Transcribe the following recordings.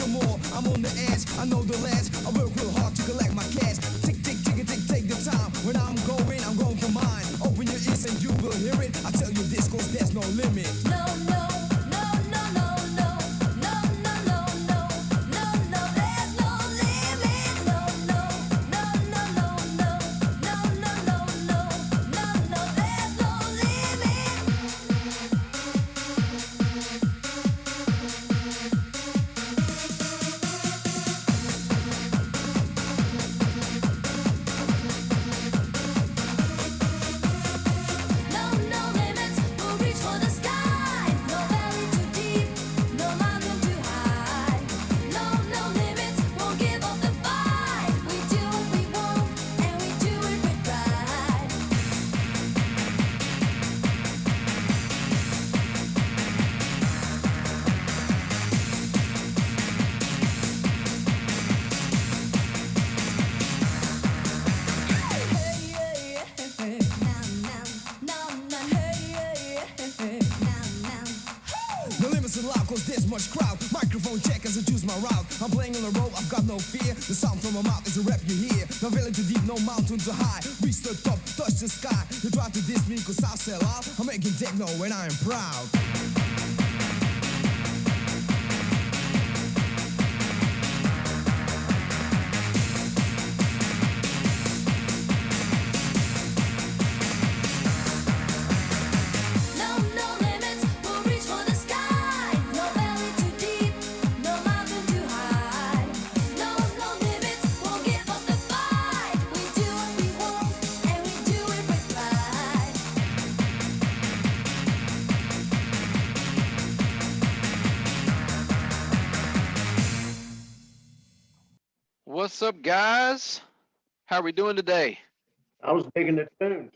for more. I'm on the edge, I know the ledge. I work real hard to collect my cash. Tick, tick, tick, tick, take the time. When I'm going for mine. Open your ears and you will hear it. I tell you this, cause there's no limit. No, no, no, no, no, no, no, no, no, no, no, no, there's no limit. No, no, no, no, no, no, no, no, no, no, no, no, there's no limit. No, no limits, we'll reach for the sky. No valley too deep, no mountain too high. No, no limits, won't give up the fight. We do what we want, and we do it with pride. No limits allowed cause there's much crowd. Microphone check as I choose my route. I'm playing on the road, I've got no fear. The sound from my mouth is a rap you hear. No valley too deep, no mountain too high. Reach the top, touch the sky. You try to diss me cause I'll sell out. I'm making techno and I am proud. No, no limits, we'll reach for the sky. No valley too deep, no mountain too high. No, no limits, won't give up the fight. We do what we want, and we do it with pride. What's up, guys? How are we doing today? I was digging the tunes.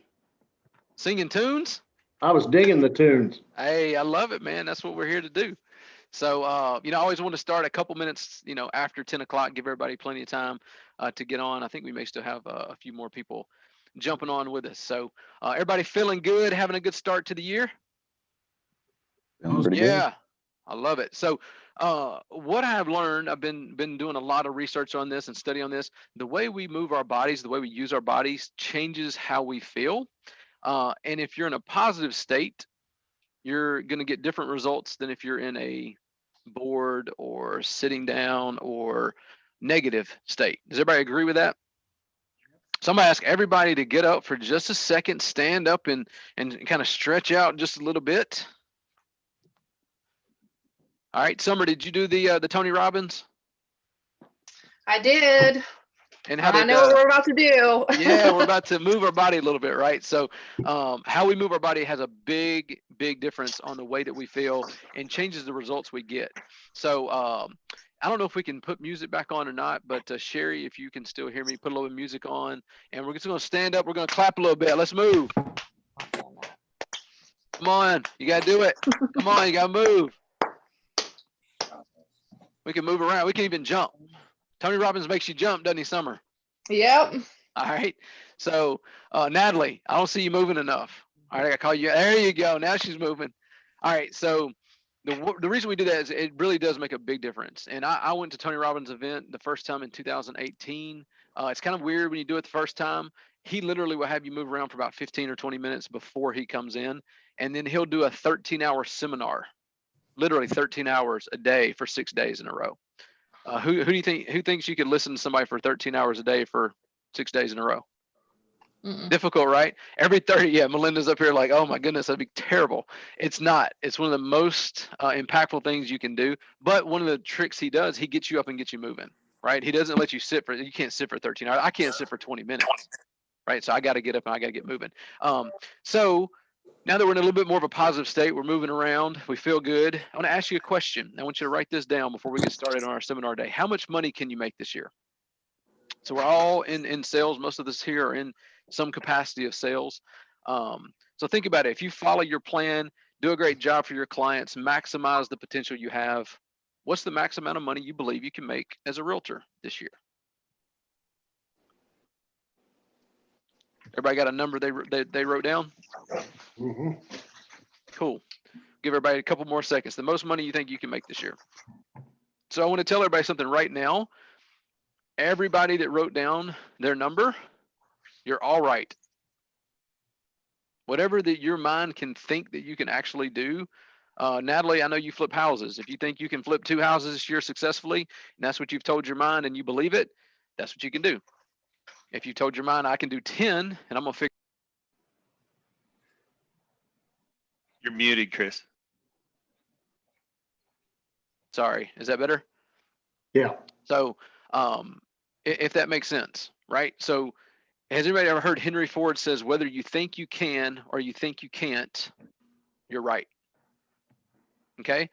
Singing tunes? I was digging the tunes. Hey, I love it, man. That's what we're here to do. So, I always want to start a couple minutes, after 10 o'clock, give everybody plenty of time to get on. I think we may still have a few more people jumping on with us. So, everybody feeling good, having a good start to the year? Pretty good. Yeah, I love it. So, what I've learned, I've been doing a lot of research on this and study on this. The way we move our bodies, the way we use our bodies changes how we feel. And if you're in a positive state, you're going to get different results than if you're in a bored or sitting down or negative state. Does everybody agree with that? So I'm gonna ask everybody to get up for just a second, stand up and kind of stretch out just a little bit. All right, Summer, did you do the Tony Robbins? I did. And how I did, know what we're about to do. yeah, we're about to move our body a little bit, right? So how we move our body has a big difference on the way that we feel and changes the results we get. So I don't know if we can put music back on or not, but Sherry, if you can still hear me, put a little bit of music on, and we're just gonna stand up, we're gonna clap a little bit. Let's move. Come on, you gotta do it. Come on, you gotta move. We can move around, we can even jump. Tony Robbins makes you jump, doesn't he, Summer? Yep. All right. So, Natalie, I don't see you moving enough. All right, I gotta call you. There you go. Now she's moving. All right. So, the reason we do that is it really does make a big difference. And I went to Tony Robbins' event the first time in 2018. It's kind of weird when you do it the first time. He literally will have you move around for about 15 or 20 minutes before he comes in, and then he'll do a 13-hour seminar, literally 13 hours a day for 6 days in a row. Who do you think? Who thinks you could listen to somebody for 13 hours a day for 6 days in a row? Difficult, right? Every 30, yeah, Melinda's up here like, oh my goodness, that'd be terrible. It's not. It's one of the most impactful things you can do. But one of the tricks he does, he gets you up and gets you moving, right? He doesn't let you sit for, you can't sit for 13 hours. I can't sit for 20 minutes, right? So I got to get up and I got to get moving. So now that we're in a little bit more of a positive state, we're moving around, we feel good. I want to ask you a question. I want you to write this down before we get started on our seminar day. How much money can you make this year? So we're all in sales. Most of us here are in some capacity of sales. So think about it. If you follow your plan, do a great job for your clients, maximize the potential you have, what's the max amount of money you believe you can make as a realtor this year? Everybody got a number they wrote down? Mm-hmm. Cool. Give everybody a couple more seconds. The most money you think you can make this year? So I want to tell everybody something right now. Everybody that wrote down their number, you're all right. Whatever that your mind can think that you can actually do. Natalie, I know you flip houses. If you think you can flip 2 houses this year successfully, and that's what you've told your mind and you believe it, that's what you can do. If you told your mind, I can do 10 and I'm gonna figure. You're muted, Chris. Sorry, is that better? Yeah. So if that makes sense, right? So has anybody ever heard Henry Ford says, whether you think you can or you think you can't, you're right. Okay.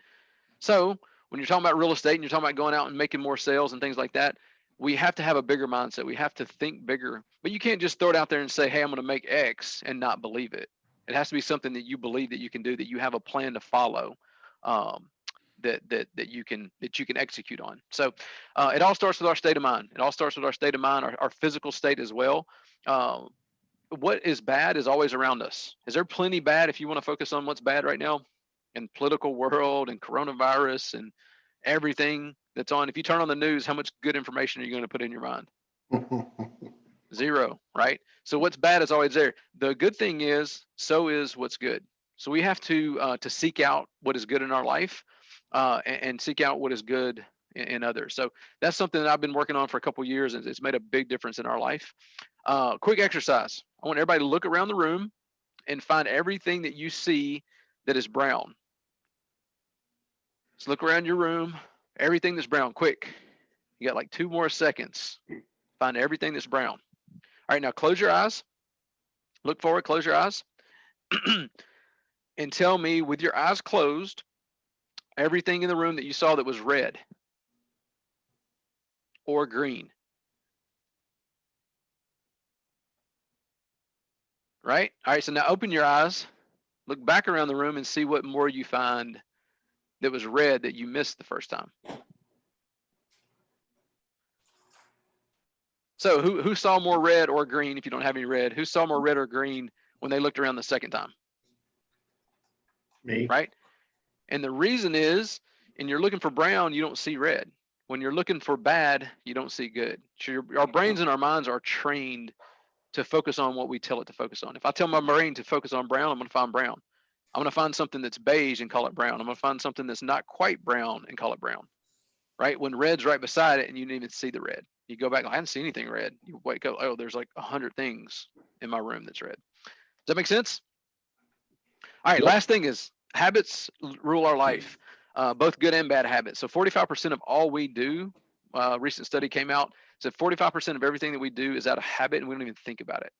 So when you're talking about real estate and you're talking about going out and making more sales and things like that, we have to have a bigger mindset. We have to think bigger, but you can't just throw it out there and say, hey, I'm going to make X and not believe it. It has to be something that you believe that you can do, that you have a plan to follow, that you can execute on. So it all starts with our state of mind. It all starts with our state of mind, our physical state as well. What is bad is always around us. Is there plenty bad if you want to focus on what's bad right now in political world and coronavirus and everything that's on? If you turn on the news, how much good information are you going to put in your mind? Zero, right? So what's bad is always there. The good thing is, so is what's good. So we have to seek out what is good in our life and seek out what is good in others. So that's something that I've been working on for a couple of years, and it's made a big difference in our life. Quick exercise. I want everybody to look around the room and find everything that you see that is brown. Just look around your room, everything that's brown, quick. You got like 2 more seconds. Find everything that's brown. All right, now close your eyes. Look forward, close your eyes. And tell me, with your eyes closed, everything in the room that you saw that was red or green. Right? All right, so now open your eyes, look back around the room and see what more you find that was red that you missed the first time. So who saw more red or green? If you don't have any red, who saw more red or green when they looked around the second time? Me. Right? And the reason is, and you're looking for brown, you don't see red. When you're looking for bad, you don't see good. So our brains and our minds are trained to focus on what we tell it to focus on. If I tell my brain to focus on brown, I'm going to find brown. I'm going to find something that's beige and call it brown. I'm going to find something that's not quite brown and call it brown. Right? When red's right beside it and you didn't even see the red. You go back, I didn't see anything red. You wake up, oh, there's like 100 things in my room that's red. Does that make sense? All right, last thing is habits rule our life, both good and bad habits. So 45% of all we do, recent study came out, said 45% of everything that we do is out of habit and we don't even think about it.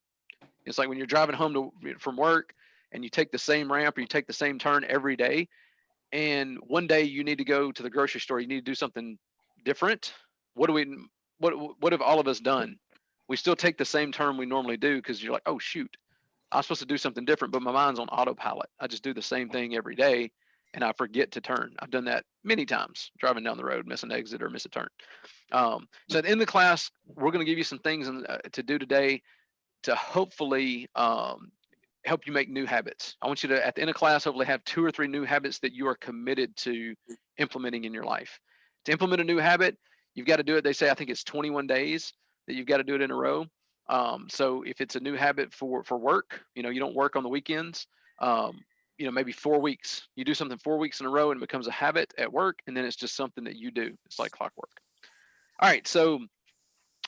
It's like when you're driving home from work and you take the same ramp or you take the same turn every day, and one day you need to go to the grocery store, you need to do something different. What have all of us done? We still take the same turn we normally do because you're like, oh shoot, I'm supposed to do something different, but my mind's on autopilot. I just do the same thing every day and I forget to turn. I've done that many times, driving down the road, miss an exit or miss a turn. So at the end of the class, we're going to give you some things to do today to hopefully help you make new habits. I want you to, at the end of class, hopefully have 2 or 3 new habits that you are committed to implementing in your life. To implement a new habit, you've got to do it. They say, I think it's 21 days that you've got to do it in a row. So if it's a new habit for work, you don't work on the weekends, maybe 4 weeks, you do something 4 weeks in a row and it becomes a habit at work. And then it's just something that you do. It's like clockwork. All right. So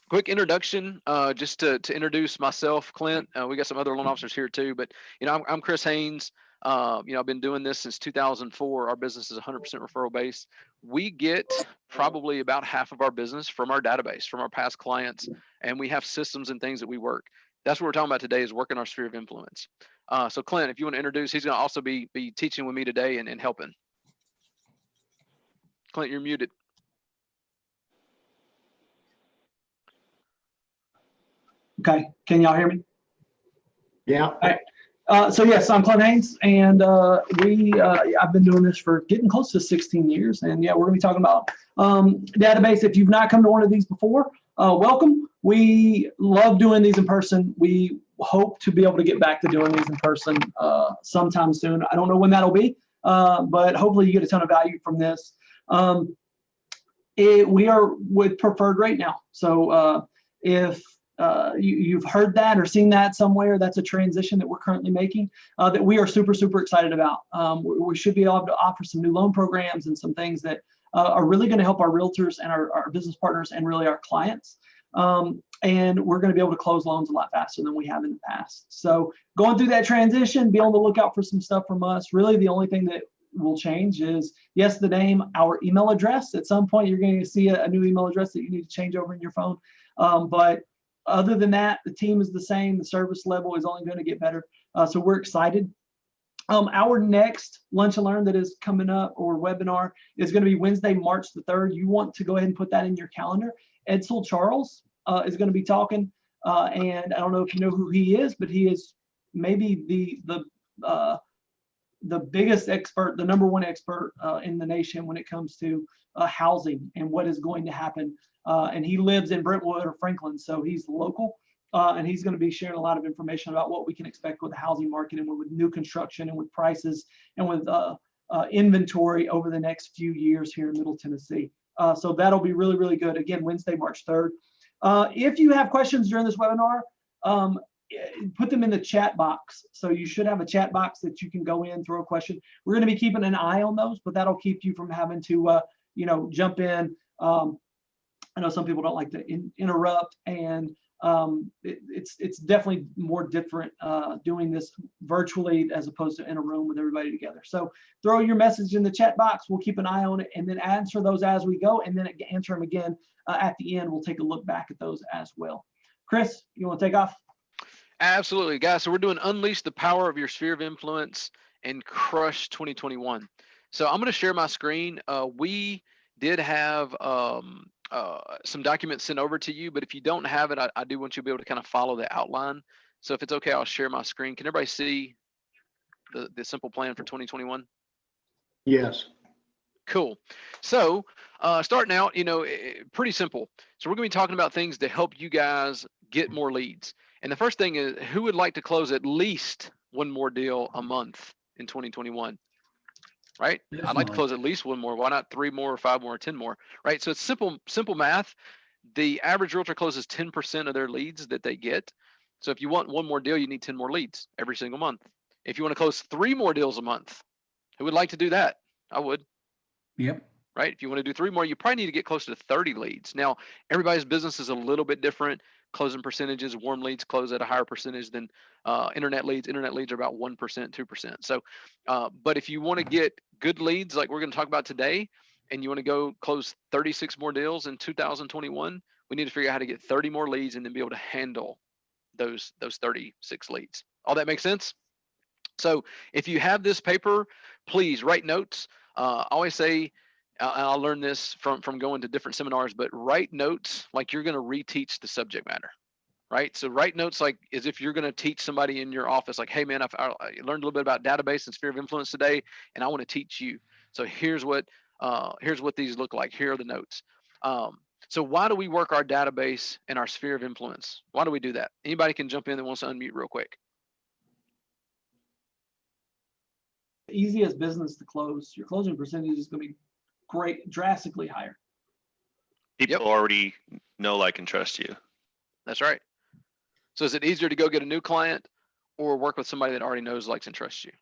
quick introduction, just to introduce myself, Clint. We got some other loan officers here too, but I'm Chris Haynes. I've been doing this since 2004. Our business is 100% referral based. We get probably about half of our business from our database, from our past clients, and we have systems and things that we work. That's what we're talking about today, is working our sphere of influence. So Clint, if you want to introduce, he's going to also be teaching with me today and helping. Clint, you're muted. Okay, can y'all hear me? Yeah. All right. So yes, I'm Clint Haynes, and I've been doing this for getting close to 16 years, and yeah, we're gonna be talking about database. If you've not come to one of these before, welcome. We love doing these in person. We hope to be able to get back to doing these in person sometime soon. I don't know when that'll be, but hopefully you get a ton of value from this. We are with preferred rate now. So if you've heard that or seen that somewhere, that's a transition that we're currently making that we are super, super excited about. We should be able to offer some new loan programs and some things that are really going to help our realtors and our business partners and really our clients. And we're going to be able to close loans a lot faster than we have in the past. So going through that transition, be on the lookout for some stuff from us. Really, the only thing that will change is, yes, the name, our email address. At some point, you're going to see a new email address that you need to change over in your phone. But other than that, the team is the same. The service level is only going to get better. So we're excited. Our next Lunch and Learn that is coming up, or webinar, is going to be Wednesday, March the 3rd. You want to go ahead and put that in your calendar. Edsel Charles is going to be talking. And I don't know if you know who he is, but he is maybe the biggest expert, the number one expert in the nation when it comes to housing and what is going to happen. And he lives in Brentwood or Franklin, so he's local. And he's going to be sharing a lot of information about what we can expect with the housing market and with new construction and with prices and with inventory over the next few years here in Middle Tennessee. So that'll be really, really good. Again, Wednesday, March 3rd. If you have questions during this webinar, put them in the chat box. So you should have a chat box that you can go in, throw a question. We're going to be keeping an eye on those, but that'll keep you from having to, jump in. I know some people don't like to interrupt, and it's definitely more different doing this virtually as opposed to in a room with everybody together. So throw your message in the chat box. We'll keep an eye on it and then answer those as we go, and then answer them again at the end. We'll take a look back at those as well. Chris, you want to take off? Absolutely, guys. So we're doing Unleash the Power of Your Sphere of Influence and Crush 2021. So I'm going to share my screen. We did have some documents sent over to you, but if you don't have it, I do want you to be able to kind of follow the outline. So if it's okay, I'll share my screen. Can everybody see the simple plan for 2021? Yes. Cool. So starting out, pretty simple. So we're going to be talking about things to help you guys get more leads. And the first thing is, who would like to close at least one more deal a month in 2021? Right? I'd like to Definitely. close at least one more. Why not 3 more or 5 more or 10 more? Right? So it's simple math. The average realtor closes 10% of their leads that they get. So if you want one more deal, you need 10 more leads every single month. If you want to close 3 more deals a month, who would like to do that? I would. Yep. Right? If you want to do 3 more, you probably need to get closer to 30 leads. Now, everybody's business is a little bit different. Closing percentages, warm leads close at a higher percentage than internet leads. Internet leads are about 1%, 2%. So, but if you want to get good leads, like we're going to talk about today, and you want to go close 36 more deals in 2021, we need to figure out how to get 30 more leads and then be able to handle those 36 leads. All that makes sense? So if you have this paper, please write notes. I always say, I learned this from going to different seminars, but write notes like you're going to reteach the subject matter, right? So write notes like as if you're going to teach somebody in your office, like, hey man, I learned a little bit about database and sphere of influence today, and I want to teach you. So here's what these look like. Here are the notes. So why do we work our database and our sphere of influence? Why do we do that? Anybody can jump in that wants to unmute real quick. Easiest business to close. Your closing percentage is going to be great, drastically higher. People already know, like, and trust you. That's right. So is it easier to go get a new client or work with somebody that already knows, likes, and trusts you?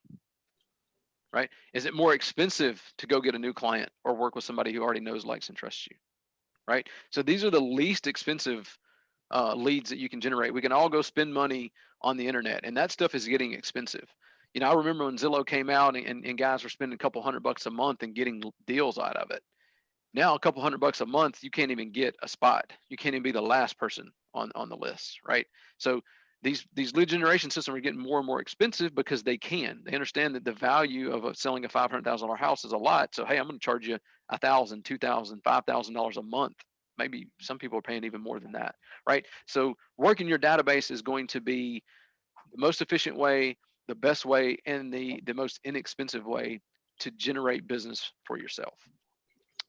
Right? Is it more expensive to go get a new client or work with somebody who already knows, likes, and trusts you? Right? So these are the least expensive leads that you can generate. We can all go spend money on the internet, and that stuff is getting expensive. I remember when Zillow came out and guys were spending a couple $100 a month and getting deals out of it. Now a couple $100 a month, you can't even get a spot. You can't even be the last person on the list, right? So these lead generation systems are getting more and more expensive because they understand that the value of selling a $500,000 house is a lot. So hey, I'm going to charge you $1,000, $2,000, $5,000 a month. Maybe some people are paying even more than that, right? So working your database is going to be the most efficient way, the best way, and the most inexpensive way to generate business for yourself.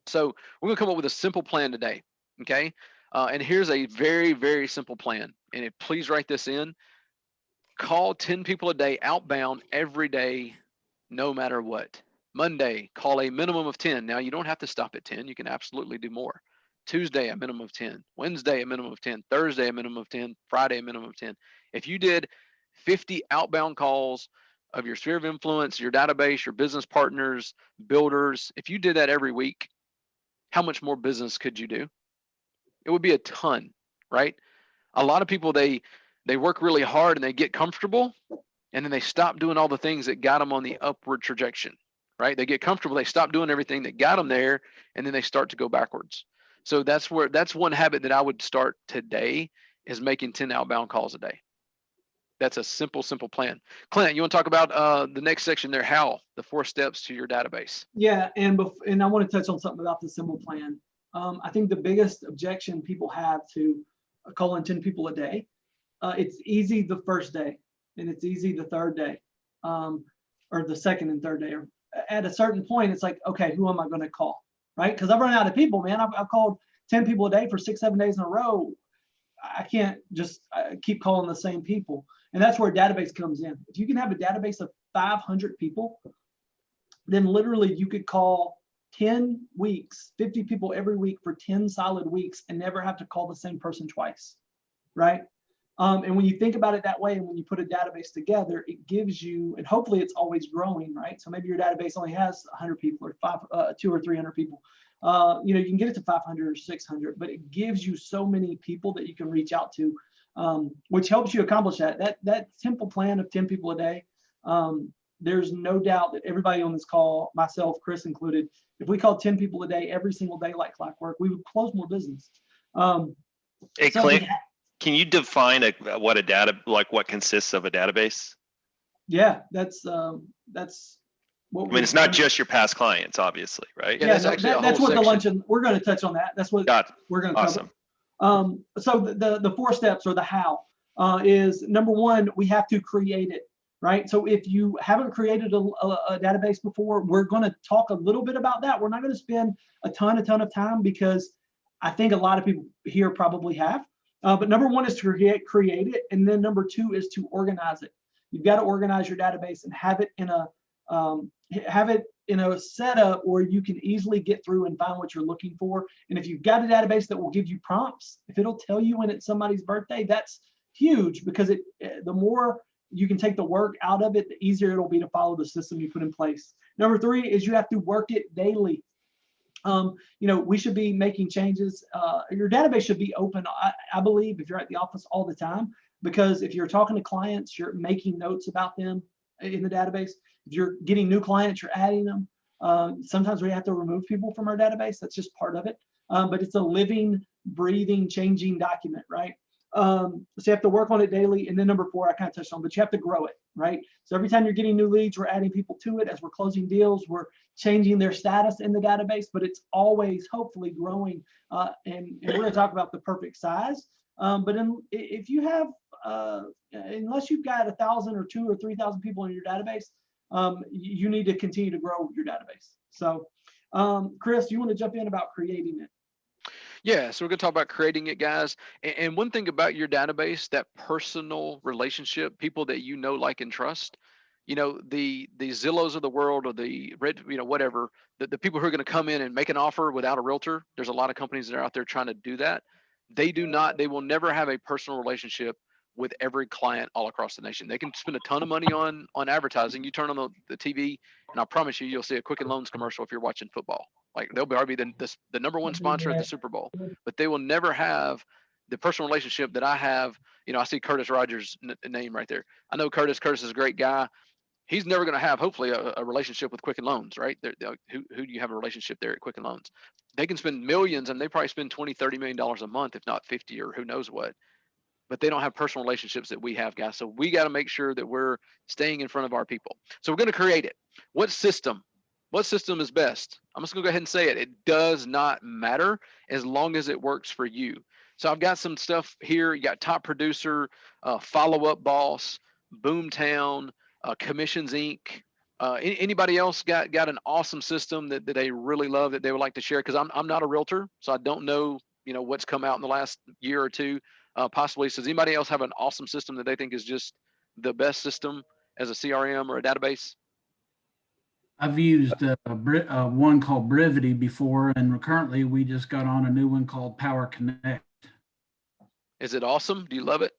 So we're going to come up with a simple plan today, okay? And here's a very, very simple plan. And please write this in. Call 10 people a day outbound every day, no matter what. Monday, call a minimum of 10. Now you don't have to stop at 10. You can absolutely do more. Tuesday, a minimum of 10. Wednesday, a minimum of 10. Thursday, a minimum of 10. Friday, a minimum of 10. If you did 50 outbound calls of your sphere of influence, your database, your business partners, builders, if you did that every week, how much more business could you do? It would be a ton, right? A lot of people, they work really hard and they get comfortable, and then they stop doing all the things that got them on the upward trajectory, right? They get comfortable, they stop doing everything that got them there, and then they start to go backwards. So that's one habit that I would start today, is making 10 outbound calls a day. That's a simple plan. Clint, you want to talk about the next section there, how, the 4 steps to your database? Yeah, and I want to touch on something about the simple plan. I think the biggest objection people have to calling 10 people a day, it's easy the first day, and it's easy the third day, or the second and third day. Or at a certain point, it's like, okay, who am I going to call, right? Because I've run out of people, man. I've called 10 people a day for 6-7 days in a row. I can't just keep calling the same people. And that's where a database comes in. If you can have a database of 500 people, then literally you could call 10 weeks, 50 people every week for 10 solid weeks and never have to call the same person twice, right? And when you think about it that way, and when you put a database together, it gives you, and hopefully it's always growing, right? So maybe your database only has 100 people or 200 or 300 people. You know, you can get it to 500 or 600, but it gives you so many people that you can reach out to, which helps you accomplish that. That simple plan of 10 people a day. There's no doubt that everybody on this call, myself, Chris included, if we called 10 people a day every single day like clockwork, we would close more business. Hey, Clint, can you define what consists of a database? Yeah, that's what I mean, it's not just your past clients, obviously, right? Yeah, Yeah, that's no, actually a that's whole what the section. luncheon, we're going to touch on that. That's what Got it. we're going to cover. Awesome. So the 4 steps, or the how, is number 1, we have to create it, right? So if you haven't created a database before, we're going to talk a little bit about that. We're not going to spend a ton of time, because I think a lot of people here probably have. But number 1 is to create it, and then number 2 is to organize it. You've got to organize your database and have it in a setup where you can easily get through and find what you're looking for. And if you've got a database that will give you prompts, if it'll tell you when it's somebody's birthday, that's huge, because the more you can take the work out of it, the easier it'll be to follow the system you put in place. Number 3 is you have to work it daily. You know, we should be making changes. Your database should be open, I believe, if you're at the office all the time, because if you're talking to clients, you're making notes about them in the database. If you're getting new clients, you're adding them. Sometimes we have to remove people from our database. That's just part of it. But it's a living, breathing, changing document, right? So you have to work on it daily. And then number 4, I kind of touched on, but you have to grow it, right? So every time you're getting new leads, we're adding people to it. As we're closing deals, we're changing their status in the database, but it's always hopefully growing. And we're going to talk about the perfect size. But if you have, unless you've got 1,000 or 2,000 or 3,000 people in your database, you need to continue to grow your database. So, Chris, do you want to jump in about creating it? Yeah, so we're going to talk about creating it, guys. And one thing about your database, that personal relationship, people that you know, like, and trust, you know, the Zillows of the world, or the red, you know, whatever, the people who are going to come in and make an offer without a realtor. There's a lot of companies that are out there trying to do that. They will never have a personal relationship with every client all across the nation. They can spend a ton of money on advertising. You turn on the TV, and I promise you'll see a Quicken Loans commercial if you're watching football. Like, they'll be the number 1 sponsor at the Super Bowl, but they will never have the personal relationship that I have. You know, I see Curtis Rogers' name right there. I know Curtis. Curtis is a great guy. He's never going to have, hopefully, a relationship with Quicken Loans, right? Who do you have a relationship there at Quicken Loans? They can spend millions, and they probably spend $20-30 million a month, if not 50, or who knows what. But they don't have personal relationships that we have, guys. So we got to make sure that we're staying in front of our people. So we're going to create it. What system is best? I'm just going to go ahead and say it. It does not matter as long as it works for you. So I've got some stuff here. You got Top Producer, Follow Up Boss, Boomtown, Commissions Inc. Anybody else got an awesome system that they really love that they would like to share? Because I'm not a realtor, so I don't know, you know, what's come out in the last year or two. Possibly. So does anybody else have an awesome system that they think is just the best system as a CRM or a database? I've used one called Brevity before, and currently we just got on a new one called Power Connect. Is it awesome? Do you love it?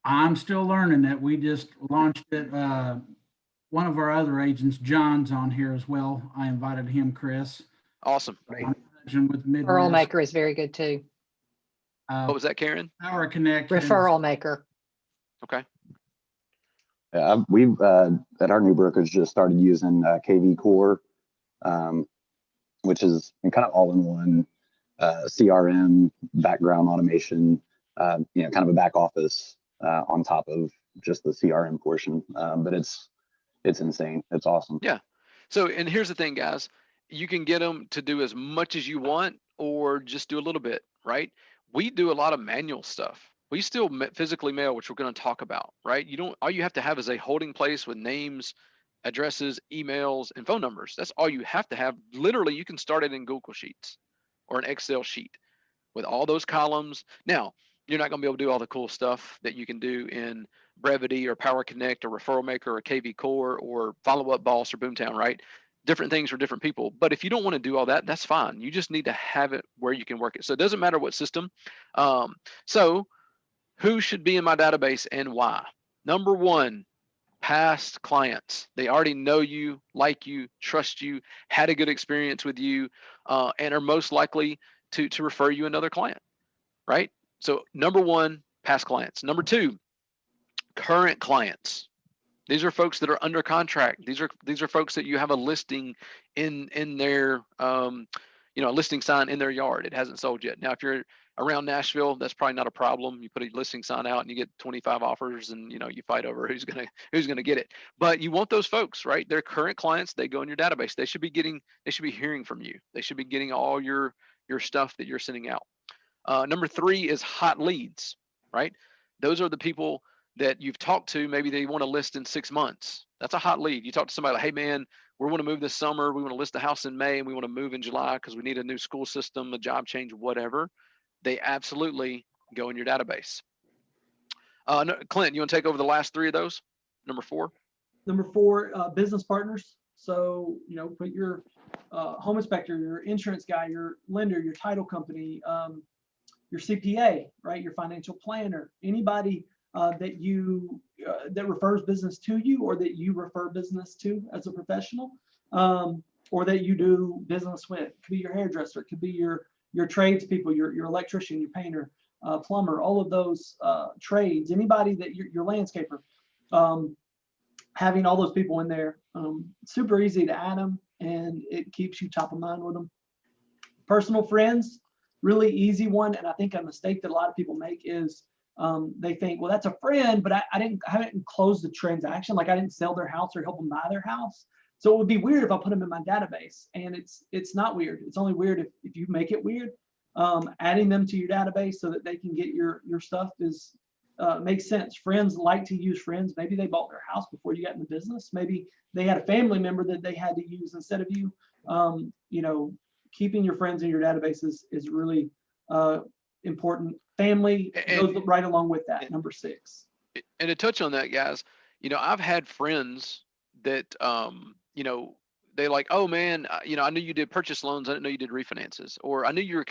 I'm still learning it. We just launched it. One of our other agents, John's on here as well. I invited him, Chris. Awesome. With Midwest. Referral maker is very good too. What was that, Karen? Power Connect. Referral maker. Okay. We've at our new brokerage just started using KV Core, which is kind of all-in-one CRM, background automation, kind of a back office on top of just the CRM portion. But it's insane. It's awesome. Yeah. So, and here's the thing, guys, you can get them to do as much as you want or just do a little bit, right? We do a lot of manual stuff. We still physically mail, which we're going to talk about, right? All you have to have is a holding place with names, addresses, emails, and phone numbers. That's all you have to have. Literally, you can start it in Google Sheets or an Excel sheet with all those columns. Now, you're not going to be able to do all the cool stuff that you can do in Brevity or Power Connect or Referral Maker or KV Core or Follow Up Boss or Boomtown, right? Different things for different people. But if you don't want to do all that, that's fine. You just need to have it where you can work it. So it doesn't matter what system. So who should be in my database and why? Number one, past clients. They already know you, like you, trust you, had a good experience with you, and are most likely to refer you another client, right? So number one, past clients. Number two, current clients. These are folks that are under contract. These are folks that you have a listing in their a listing sign in their yard. It hasn't sold yet. Now, if you're around Nashville, that's probably not a problem. You put a listing sign out and you get 25 offers, and you fight over who's gonna get it. But you want those folks, right? They're current clients. They go in your database. They should be hearing from you. They should be getting all your stuff that you're sending out. Number three is hot leads, right? Those are the people that you've talked to. Maybe they want to list in 6 months. That's a hot lead. You talk to somebody like, hey man, we want to move this summer. We want to list the house in May and we want to move in July because we need a new school system, a job change, whatever. They absolutely go in your database. Clint, you want to take over the last three of those? Number four? Number four, business partners. So, put your home inspector, your insurance guy, your lender, your title company, your CPA, right? Your financial planner, anybody that refers business to you or that you refer business to as a professional, or that you do business with. It could be your hairdresser, it could be your tradespeople, your electrician, your painter, plumber, all of those trades, anybody that your landscaper, having all those people in there, super easy to add them and it keeps you top of mind with them. Personal friends, really easy one. And I think a mistake that a lot of people make is they think, well, that's a friend, but I haven't closed the transaction. Like I didn't sell their house or help them buy their house. So it would be weird if I put them in my database, and it's not weird. It's only weird if you make it weird. Adding them to your database so that they can get your stuff is makes sense. Friends like to use friends. Maybe they bought their house before you got in the business. Maybe they had a family member that they had to use instead of you. Keeping your friends in your database is really important. Family goes right along with that. Number six. And to touch on that, guys, I've had friends that they like, oh man, I knew you did purchase loans. I didn't know you did refinances, or I knew you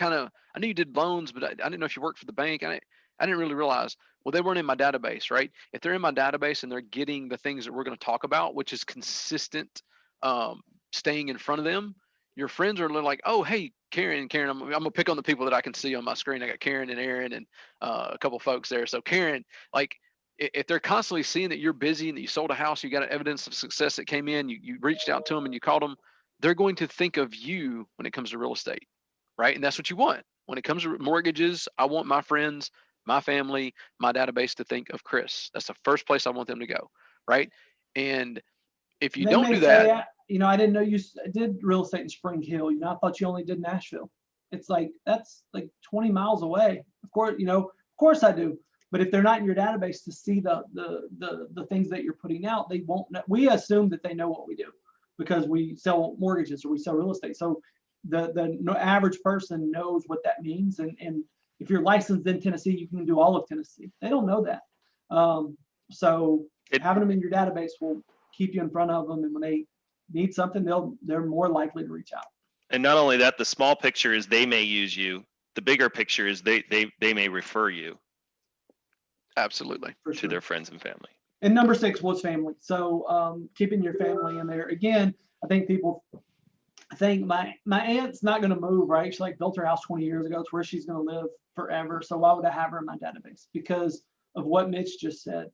did loans, but I didn't know if you worked for the bank. I didn't really realize. Well, they weren't in my database, right? If they're in my database and they're getting the things that we're going to talk about, which is consistent, staying in front of them, your friends are like, oh, hey, Karen, I'm gonna pick on the people that I can see on my screen. I got Karen and Aaron and a couple folks there. So Karen, like, if they're constantly seeing that you're busy and that you sold a house, you got evidence of success that came in, you reached out to them and you called them, they're going to think of you when it comes to real estate, right? And that's what you want. When it comes to mortgages, I want my friends, my family, my database to think of Chris. That's the first place I want them to go, right? And if you don't do that, I didn't know you did real estate in Spring Hill. I thought you only did Nashville. It's like, that's like 20 miles away. Of course I do. But if they're not in your database to see the things that you're putting out, they won't know. We assume that they know what we do because we sell mortgages or we sell real estate. So the average person knows what that means. And if you're licensed in Tennessee, you can do all of Tennessee. They don't know that. So having them in your database will keep you in front of them. And when they need something, they're more likely to reach out. And not only that, the small picture is they may use you. The bigger picture is they may refer you Absolutely. For to sure. their friends and family. And number 6 was family. So keeping your family in there. Again, I think people think my aunt's not going to move, right? She like built her house 20 years ago. It's where she's going to live forever. So why would I have her in my database? Because of what Mitch just said.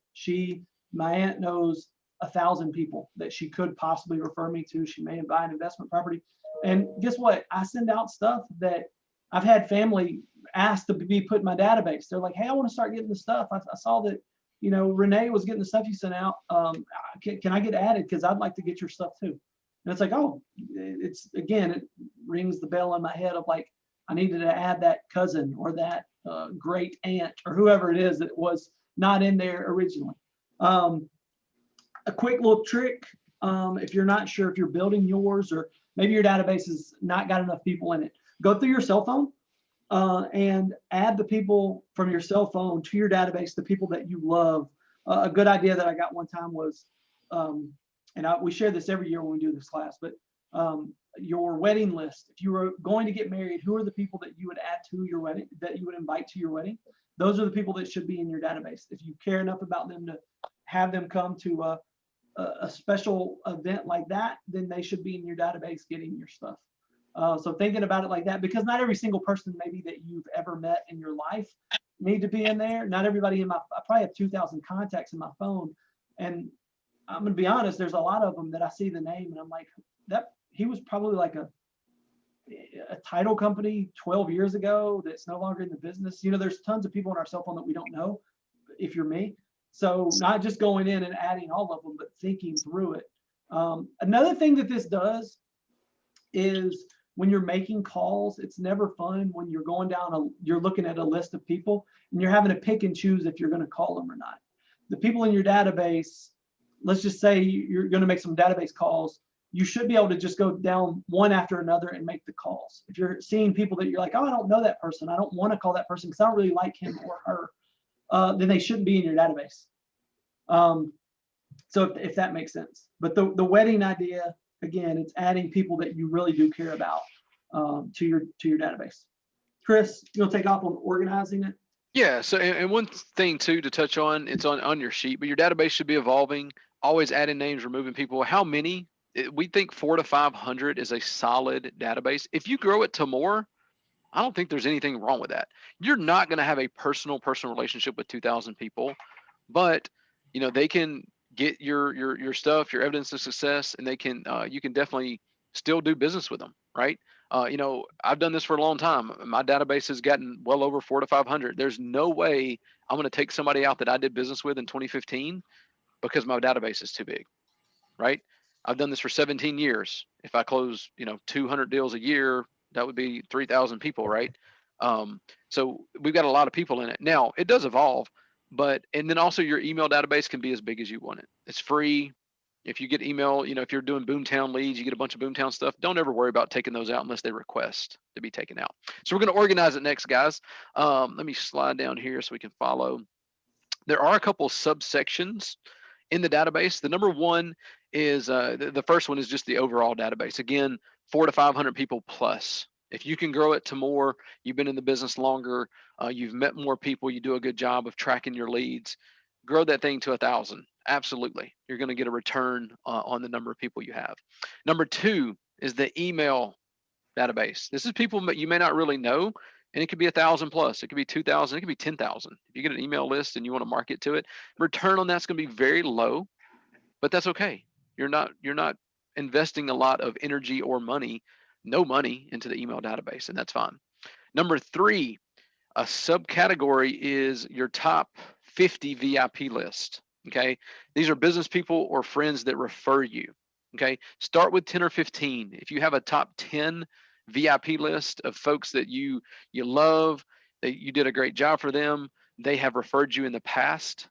My aunt knows 1,000 people that she could possibly refer me to. She may buy an investment property. And guess what? I send out stuff that I've had family ask to be put in my database. They're like, hey, I want to start getting the stuff. I saw that, Renee was getting the stuff you sent out. Can I get added? Because I'd like to get your stuff too. And it's like, oh, it rings the bell in my head of like, I needed to add that cousin or that great aunt or whoever it is that was not in there originally. A quick little trick, if you're not sure if you're building yours or maybe your database has not got enough people in it, go through your cell phone and add the people from your cell phone to your database, the people that you love. A good idea that I got one time was, we share this every year when we do this class, but your wedding list, if you were going to get married, who are the people that you would add to your wedding, that you would invite to your wedding? Those are the people that should be in your database. If you care enough about them to have them come to a special event like that, then they should be in your database getting your stuff. So thinking about it like that, because not every single person maybe that you've ever met in your life need to be in there. Not everybody I probably have 2,000 contacts in my phone. And I'm going to be honest, there's a lot of them that I see the name and I'm like, he was probably like a title company 12 years ago that's no longer in the business. There's tons of people on our cell phone that we don't know, if you're me. So not just going in and adding all of them, but thinking through it. Another thing that this does is when you're making calls, it's never fun when you're going down, you're looking at a list of people and you're having to pick and choose if you're going to call them or not. The people in your database, let's just say you're going to make some database calls. You should be able to just go down one after another and make the calls. If you're seeing people that you're like, oh, I don't know that person, I don't want to call that person because I don't really like him or her, then they shouldn't be in your database. So if that makes sense. But the wedding idea, again, it's adding people that you really do care about to your database. Chris, you'll take off on organizing it. Yeah. So, and one thing too to touch on, it's on your sheet, but your database should be evolving. Always adding names, removing people. How many? We think 400 to 500 is a solid database. If you grow it to more, I don't think there's anything wrong with that. You're not going to have a personal relationship with 2,000 people, but they can get your stuff, your evidence of success, and they can you can definitely still do business with them, right? I've done this for a long time. My database has gotten well over 400 to 500. There's no way I'm going to take somebody out that I did business with in 2015 because my database is too big, right? I've done this for 17 years. If I close, 200 deals a year, that would be 3,000 people, right? So we've got a lot of people in it. Now, it does evolve, and then also your email database can be as big as you want it. It's free. If you get email, if you're doing Boomtown leads, you get a bunch of Boomtown stuff, don't ever worry about taking those out unless they request to be taken out. So we're going to organize it next, guys. Let me slide down here so we can follow. There are a couple subsections in the database. The number one is the first one is just the overall database. Again, 400 to 500 people plus. If you can grow it to more, you've been in the business longer, you've met more people, you do a good job of tracking your leads, grow that thing to 1,000. Absolutely. You're going to get a return on the number of people you have. Number two is the email database. This is people that you may not really know, and it could be 1,000 plus. It could be 2,000. It could be 10,000. If you get an email list and you want to market to it, return on that's going to be very low, but that's okay. You're not investing a lot of energy or no money into the email database, and that's fine. Number three, a subcategory is your top 50 VIP list. Okay, these are business people or friends that refer you. Okay, start with 10 or 15. If you have a top 10 VIP list of folks that you love, that you did a great job for them, they have referred you in the past,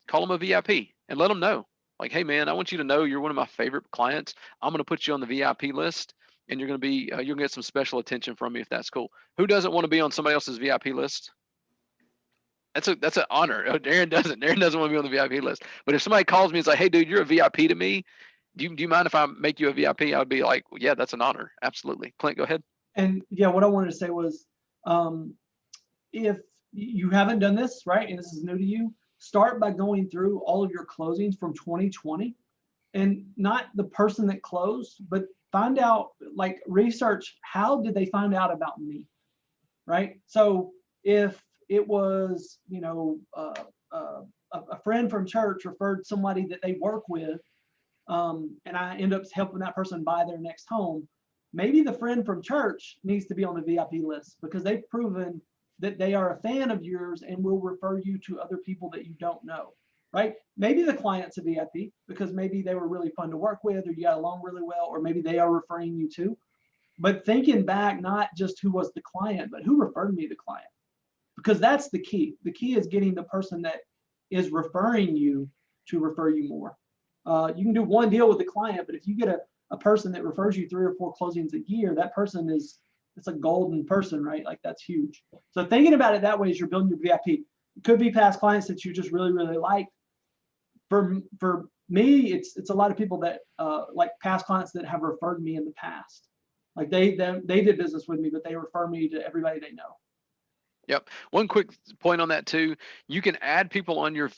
call them a VIP and let them know. Like, hey man, I want you to know you're one of my favorite clients. I'm going to put you on the VIP list, and you're going to be you'll get some special attention from me if that's cool. Who doesn't want to be on somebody else's VIP list? That's an honor. Aaron doesn't want to be on the VIP list. But if somebody calls me and says, hey dude, you're a VIP to me, do you mind if I make you a VIP? I'd be like, well, yeah, that's an honor. Absolutely. Clint, go ahead. And yeah, what I wanted to say was, if you haven't done this, right, and this is new to you, start by going through all of your closings from 2020, and not the person that closed, but find out, like, research, how did they find out about me, right? So if it was, you know, a friend from church referred somebody that they work with, and I end up helping that person buy their next home, maybe the friend from church needs to be on the VIP list because they've proven that they are a fan of yours and will refer you to other people that you don't know, right? Maybe the client's a VIP because maybe they were really fun to work with, or you got along really well, or maybe they are referring you to. But thinking back, not just who was the client, but who referred me to the client, because that's the key. The key is getting the person that is referring you to refer you more. You can do one deal with the client, but if you get a person that refers you 3 or 4 closings a year, that person it's a golden person, right? Like, that's huge. So thinking about it that way as you're building your VIP, it could be past clients that you just really, really like. For me, it's a lot of people that like past clients that have referred me in the past. Like they did business with me, but they refer me to everybody they know. Yep. One quick point on that too. You can add people on your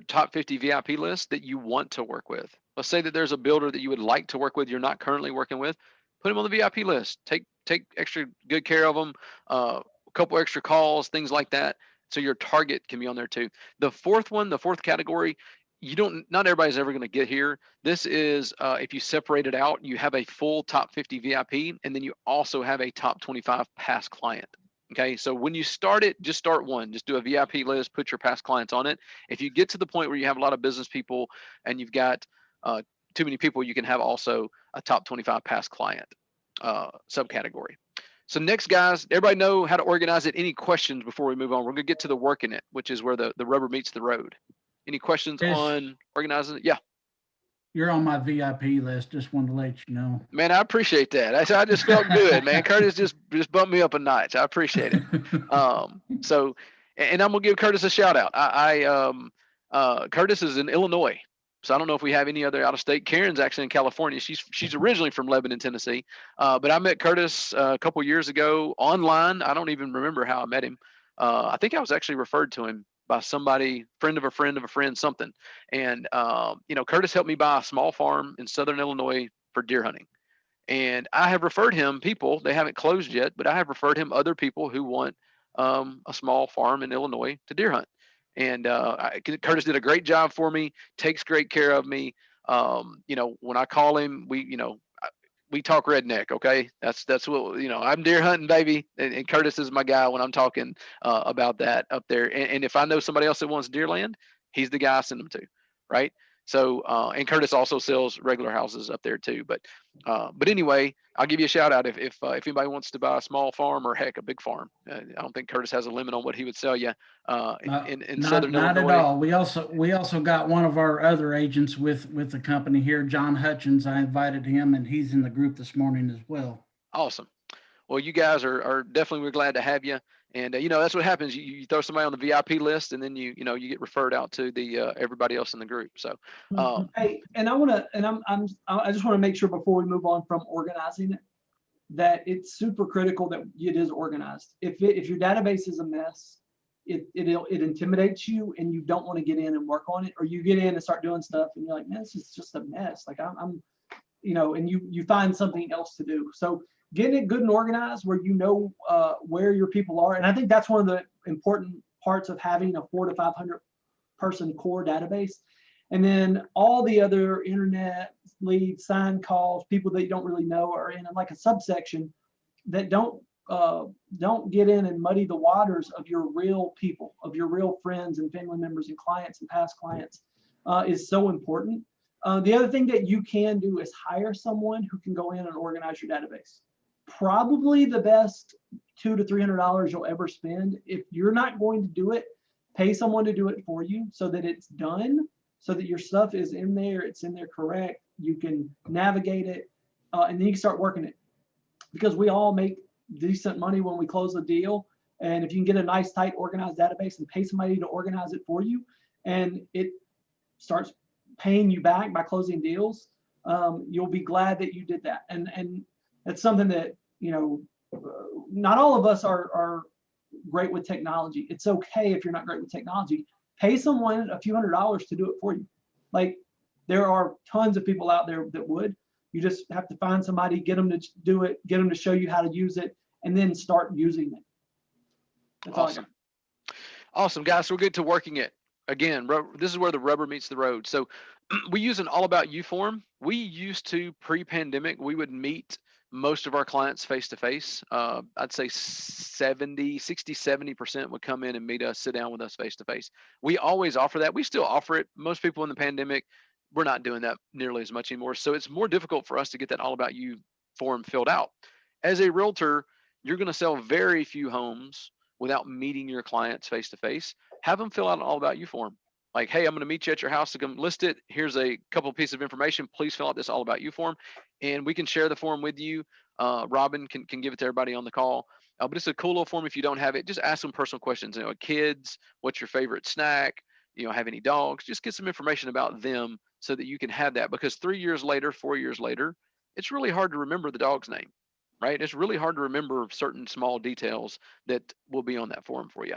top 50 VIP list that you want to work with. Let's say that there's a builder that you would like to work with, you're not currently working with, put them on the VIP list. Take extra good care of them, a couple extra calls, things like that. So your target can be on there too. The fourth category, not everybody's ever going to get here. This is if you separate it out, you have a full top 50 VIP, and then you also have a top 25 past client. Okay, so when you start it, just start one. Just do a VIP list, put your past clients on it. If you get to the point where you have a lot of business people and you've got too many people, you can have also a top 25 past client subcategory. So next, guys, everybody know how to organize it. Any questions before we move on? We're going to get to the working it, which is where the rubber meets the road. Any questions on organizing it? Yeah. You're on my VIP list. Just wanted to let you know. Man, I appreciate that. I just felt good, man. Curtis just bumped me up a notch. I appreciate it. So, and I'm gonna give Curtis a shout out. Curtis is in Illinois, so I don't know if we have any other out of state. Karen's actually in California. She's originally from Lebanon, Tennessee. But I met Curtis a couple years ago online. I don't even remember how I met him. I think I was actually referred to him by somebody, friend of a friend of a friend, something. And, Curtis helped me buy a small farm in Southern Illinois for deer hunting. And I have referred him people, they haven't closed yet, but I have referred him other people who want a small farm in Illinois to deer hunt. And Curtis did a great job for me, takes great care of me. When I call him, we talk redneck. Okay. That's what, I'm deer hunting, baby. And Curtis is my guy when I'm talking about that up there. And if I know somebody else that wants deer land, he's the guy I send them to. Right. So, and Curtis also sells regular houses up there too. But anyway, I'll give you a shout out if anybody wants to buy a small farm or heck, a big farm. I don't think Curtis has a limit on what he would sell you in Southern Illinois. Not at all. We also got one of our other agents with the company here, John Hutchins. I invited him, and he's in the group this morning as well. Awesome. Well, you guys are definitely, we're glad to have you. And that's what happens. You throw somebody on the VIP list, and then you get referred out to the everybody else in the group. So, hey, and I just want to make sure before we move on from organizing it, that it's super critical that it is organized. If your database is a mess, it intimidates you, and you don't want to get in and work on it, or you get in and start doing stuff, and you're like, man, this is just a mess. Like I'm and you find something else to do. So getting it good and organized where where your people are. And I think that's one of the important parts of having a 400 to 500 person core database. And then all the other internet leads, sign calls, people that you don't really know are in like a subsection that don't get in and muddy the waters of your real people, of your real friends and family members and clients and past clients is so important. The other thing that you can do is hire someone who can go in and organize your database. Probably the best $200 to $300 you'll ever spend. If you're not going to do it, pay someone to do it for you so that it's done, so that your stuff is in there, it's in there correct, you can navigate it, and then you can start working it. Because we all make decent money when we close a deal, and if you can get a nice, tight, organized database and pay somebody to organize it for you, and it starts paying you back by closing deals, you'll be glad that you did that. And that's something that, not all of us are great with technology. It's okay if you're not great with technology. Pay someone a few $100s to do it for you. Like, there are tons of people out there that would. You just have to find somebody, get them to do it, get them to show you how to use it, and then start using it. That's all I got. Awesome. Awesome, guys. So we'll get to working it. Again, this is where the rubber meets the road. So we use an all about you form. We used to, pre-pandemic, we would meet most of our clients face to face. I'd say 70% would come in and meet us, sit down with us face to face. We always offer that. We still offer it. Most people in the pandemic, we're not doing that nearly as much anymore. So it's more difficult for us to get that all about you form filled out. As a realtor, you're going to sell very few homes without meeting your clients face to face. Have them fill out an all about you form. Like, hey, I'm going to meet you at your house to come list it. Here's a couple of pieces of information. Please fill out this all about you form, and we can share the form with you. Robin can give it to everybody on the call. But it's a cool little form. If you don't have it, just ask them personal questions. Kids, what's your favorite snack? Have any dogs? Just get some information about them so that you can have that. Because 3 years later, 4 years later, it's really hard to remember the dog's name, right? It's really hard to remember certain small details that will be on that form for you.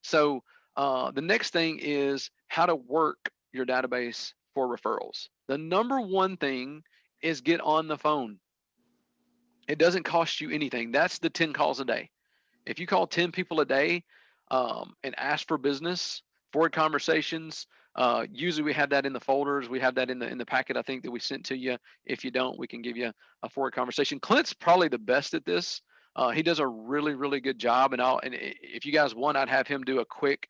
So the next thing is how to work your database for referrals. The number one thing is get on the phone. It doesn't cost you anything. That's the 10 calls a day. If you call 10 people a day and ask for business, forward conversations, usually we have that in the folders. We have that in the packet, I think, that we sent to you. If you don't, we can give you a forward conversation. Clint's probably the best at this. He does a really, really good job. And if you guys want, I'd have him do a quick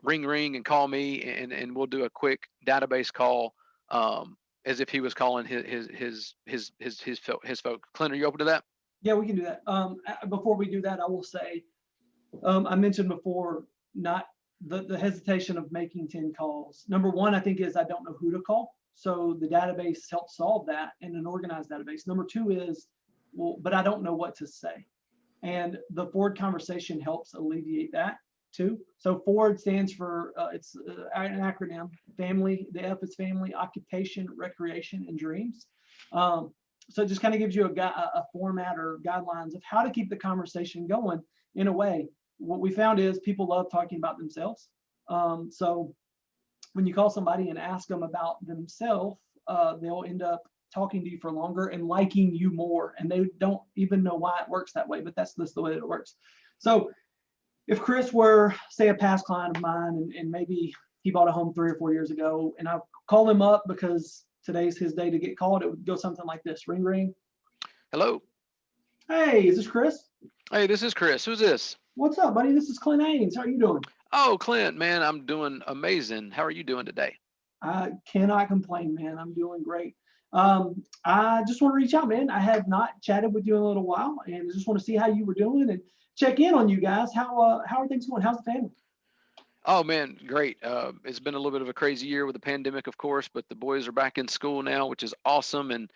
ring and call me, and we'll do a quick database call as if he was calling his folk. Clint, are you open to that? Yeah, we can do that. Before we do that, I will say, I mentioned before, not the hesitation of making 10 calls. Number one, I think, is I don't know who to call. So the database helps solve that in an organized database. Number two is, well, but I don't know what to say. And the forward conversation helps alleviate that too. So forward stands for, it's an acronym, family. The F is family, occupation, recreation, and dreams. So it just kind of gives you a format or guidelines of how to keep the conversation going in a way. What we found is people love talking about themselves. So when you call somebody and ask them about themselves, they'll end up talking to you for longer and liking you more. And they don't even know why it works that way, but that's just the way that it works. So if Chris were, say, a past client of mine, and maybe he bought a home 3 or 4 years ago, and I call him up because today's his day to get called, it would go something like this: ring, ring. Hello. Hey, is this Chris? Hey, this is Chris. Who's this? What's up, buddy? This is Clint Haynes. How are you doing? Oh, Clint, man, I'm doing amazing. How are you doing today? I cannot complain, man. I'm doing great. I just want to reach out, man. I have not chatted with you in a little while, and I just want to see how you were doing and check in on you guys. How are things going? How's the family? Oh man, great. It's been a little bit of a crazy year with the pandemic, of course, but the boys are back in school now, which is awesome. And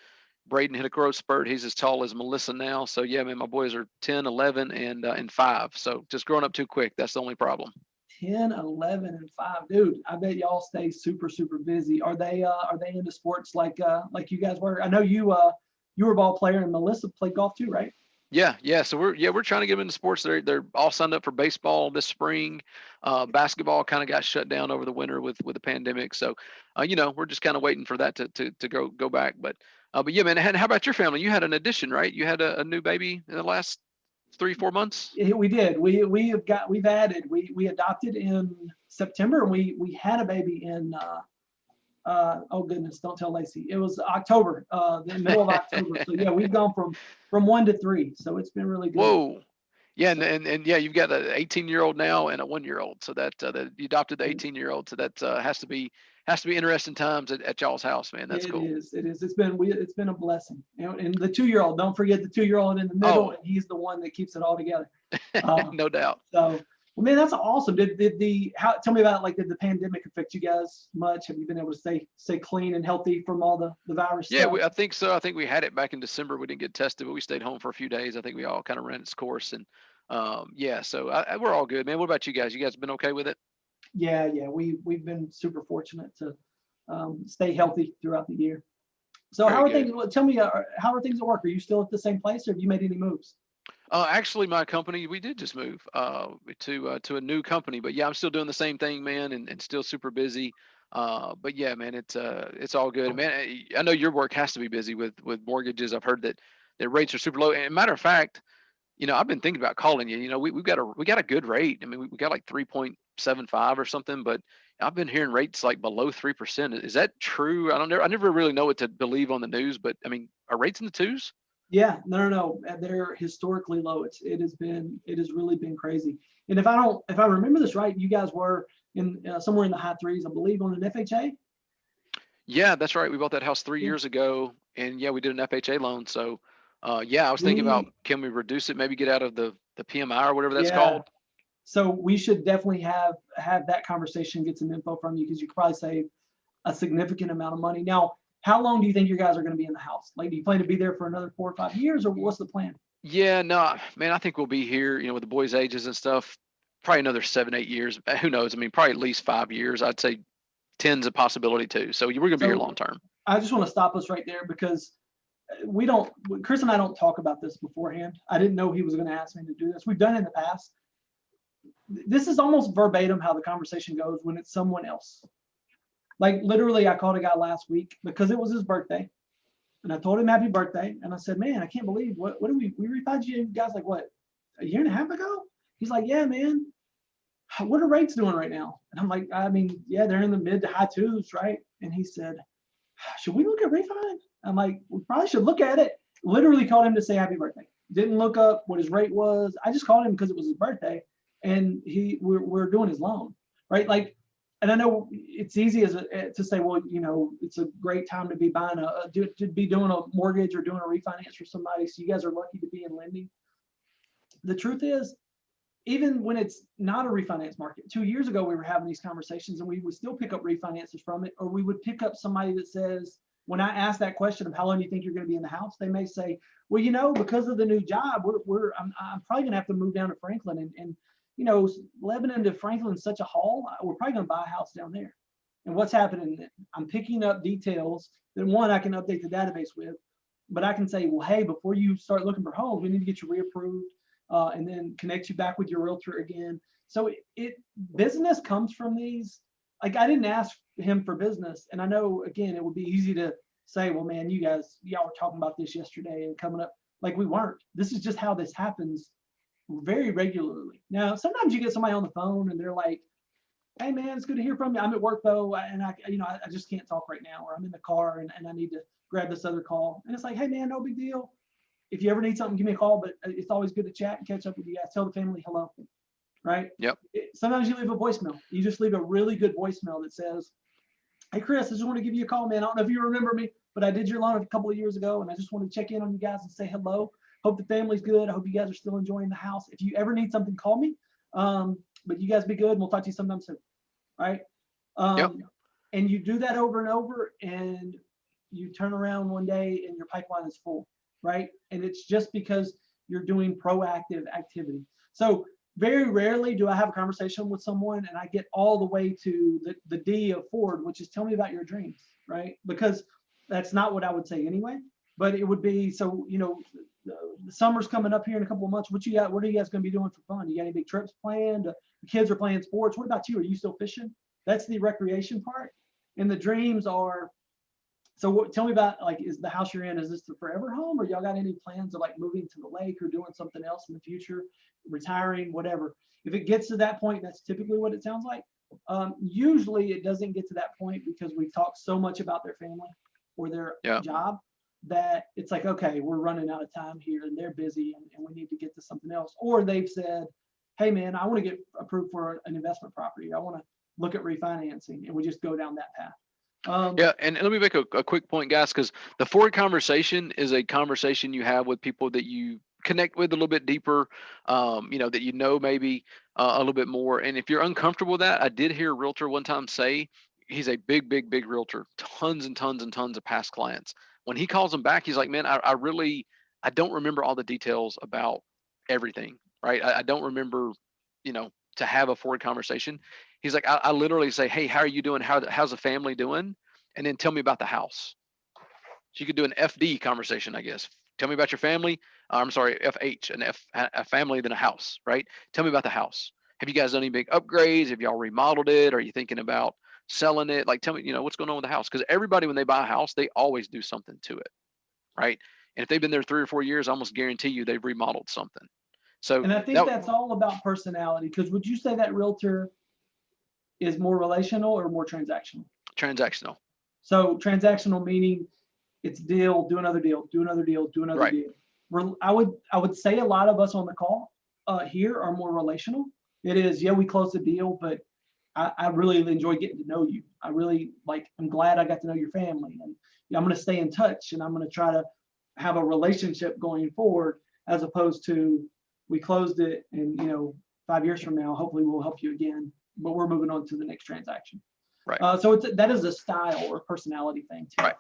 Braden hit a growth spurt. He's as tall as Melissa now. So yeah, man, my boys are 10, 11, and 5. So just growing up too quick. That's the only problem. 10, 11, and 5. Dude, I bet y'all stay super, super busy. Are they into sports like you guys were? I know you were a ball player, and Melissa played golf too, right? Yeah. So we're trying to get them into sports. They're all signed up for baseball this spring. Basketball kind of got shut down over the winter with the pandemic. So, we're just kind of waiting for that to go back. But yeah, man. And how about your family? You had an addition, right? You had a new baby in the last 3-4 months. Yeah, we did. We've added. We adopted in September, and we had a baby in. Oh goodness, don't tell Lacey. It was October, the middle of October. So yeah, we've gone from 1 to 3. So it's been really good. Whoa. Yeah, and yeah, you've got an 18-year-old now and a 1-year-old. So that you adopted the 18-year-old. So that has to be interesting times at y'all's house, man. That's cool. It is. It's been a blessing. And the 2-year-old, don't forget the 2-year-old in the middle, and he's the one that keeps it all together. No doubt. So, well, man, that's awesome. Tell me about did the pandemic affect you guys much? Have you been able to stay clean and healthy from all the virus Yeah, stuff? I think so. I think we had it back in December. We didn't get tested, but we stayed home for a few days. I think we all kind of ran its course, and yeah, so we're all good, man. What about you guys? You guys been okay with it? Yeah. We've been super fortunate to stay healthy throughout the year. So Very how are good. things, well, tell me, how are things at work? Are you still at the same place or have you made any moves? Actually, my company, we did just move to a new company, but yeah, I'm still doing the same thing, man, and still super busy. But yeah, man, it's all good, man. I know your work has to be busy with mortgages. I've heard that rates are super low. And matter of fact, I've been thinking about calling you. We got a good rate. I mean, we got like 3.75 or something, but I've been hearing rates like below 3%. Is that true? I never really know what to believe on the news, but I mean, are rates in the twos? Yeah, no. They're historically low. It has really been crazy. And if I remember this right, you guys were in somewhere in the high threes, I believe, on an FHA. Yeah, that's right. We bought that house 3 Yeah. years ago, and yeah, we did an FHA loan. So, yeah, I was thinking about, can we reduce it, maybe get out of the PMI or whatever that's Yeah. called. So we should definitely have that conversation, get some info from you because you could probably save a significant amount of money. Now, how long do you think you guys are going to be in the house? Like, do you plan to be there for another 4 or 5 years, or what's the plan? Yeah, no, man, I think we'll be here, with the boys' ages and stuff, probably another 7, 8 years. Who knows? I mean, probably at least 5 years. I'd say 10's a possibility too. So we're gonna be here So long term. I just want to stop us right there because we don't, Chris and I don't talk about this beforehand. I didn't know he was going to ask me to do this. We've done it in the past. This is almost verbatim how the conversation goes when it's someone else. Like literally, I called a guy last week because it was his birthday. And I told him happy birthday. And I said, man, I can't believe what do we refined you guys like what, a year and a half ago? He's like, yeah, man. What are rates doing right now? And I'm like, I mean, yeah, they're in the mid to high twos, right? And he said, should we look at refi? I'm like, we probably should look at it. Literally called him to say happy birthday. Didn't look up what his rate was. I just called him because it was his birthday, and we're doing his loan, right? Like, and I know it's easy to say, well, it's a great time to be buying to be doing a mortgage or doing a refinance for somebody. So you guys are lucky to be in lending. The truth is, even when it's not a refinance market, 2 years ago, we were having these conversations and we would still pick up refinances from it, or we would pick up somebody that says, when I ask that question of how long do you think you're going to be in the house, they may say, well, because of the new job, I'm probably going to have to move down to Franklin, and Lebanon to Franklin is such a haul. We're probably going to buy a house down there. And what's happening? I'm picking up details that one, I can update the database with, but I can say, well, hey, before you start looking for homes, we need to get you reapproved. And then connect you back with your realtor again. So business comes from these. Like, I didn't ask him for business, and I know, again, it would be easy to say, well, man, y'all were talking about this yesterday and coming up. Like, we weren't. This is just how this happens very regularly. Now, sometimes you get somebody on the phone and they're like, hey, man, it's good to hear from you. I'm at work though, and I just can't talk right now, or I'm in the car and I need to grab this other call. And it's like, hey, man, no big deal. If you ever need something, give me a call, but it's always good to chat and catch up with you guys. Tell the family hello, right? Yep. Sometimes you leave a voicemail. You just leave a really good voicemail that says, hey, Chris, I just want to give you a call, man. I don't know if you remember me, but I did your loan a couple of years ago, and I just want to check in on you guys and say hello. Hope the family's good. I hope you guys are still enjoying the house. If you ever need something, call me. But you guys be good, and we'll talk to you sometime soon, right? Yep. And you do that over and over, and you turn around one day and your pipeline is full. Right? And it's just because you're doing proactive activity. So very rarely do I have a conversation with someone and I get all the way to the D of Ford, which is tell me about your dreams, right? Because that's not what I would say anyway, but it would be, so, the summer's coming up here in a couple of months. What are you guys going to be doing for fun? You got any big trips planned? The kids are playing sports. What about you? Are you still fishing? That's the recreation part. And the dreams are, so tell me about, like, is the house you're in, is this the forever home, or y'all got any plans of like moving to the lake or doing something else in the future, retiring, whatever? If it gets to that point, that's typically what it sounds like. Usually it doesn't get to that point because we've talked so much about their family or their job that it's like, okay, we're running out of time here and they're busy and we need to get to something else. Or they've said, hey man, I want to get approved for an investment property. I want to look at refinancing, and we just go down that path. Yeah, and let me make a quick point, guys, because the forward conversation is a conversation you have with people that you connect with a little bit deeper, that maybe a little bit more. And if you're uncomfortable with that, I did hear a realtor one time say, he's a big, big, big realtor, tons and tons and tons of past clients. When he calls them back, he's like, man, I don't remember all the details about everything, right? I don't remember, to have a forward conversation. He's like, I literally say, hey, how are you doing? How's the family doing? And then tell me about the house. So you could do an FD conversation, I guess. Tell me about your family. I'm sorry, FH, a family, then a house, right? Tell me about the house. Have you guys done any big upgrades? Have y'all remodeled it? Are you thinking about selling it? Like, tell me, what's going on with the house? Because everybody, when they buy a house, they always do something to it, right? And if they've been there 3 or 4 years, I almost guarantee you they've remodeled something. So And I think that's all about personality, because would you say that realtor is more relational or more transactional? transactional. So transactional meaning it's deal, do another deal, do another deal, do another Right. deal. I would say a lot of us on the call here are more relational. It is, yeah, we closed the deal, but I really enjoy getting to know you. I'm glad I got to know your family, and I'm going to stay in touch, and I'm going to try to have a relationship going forward, as opposed to we closed it and 5 years from now, hopefully we'll help you again, but we're moving on to the next transaction. Right. So that is a style or personality thing too. Right.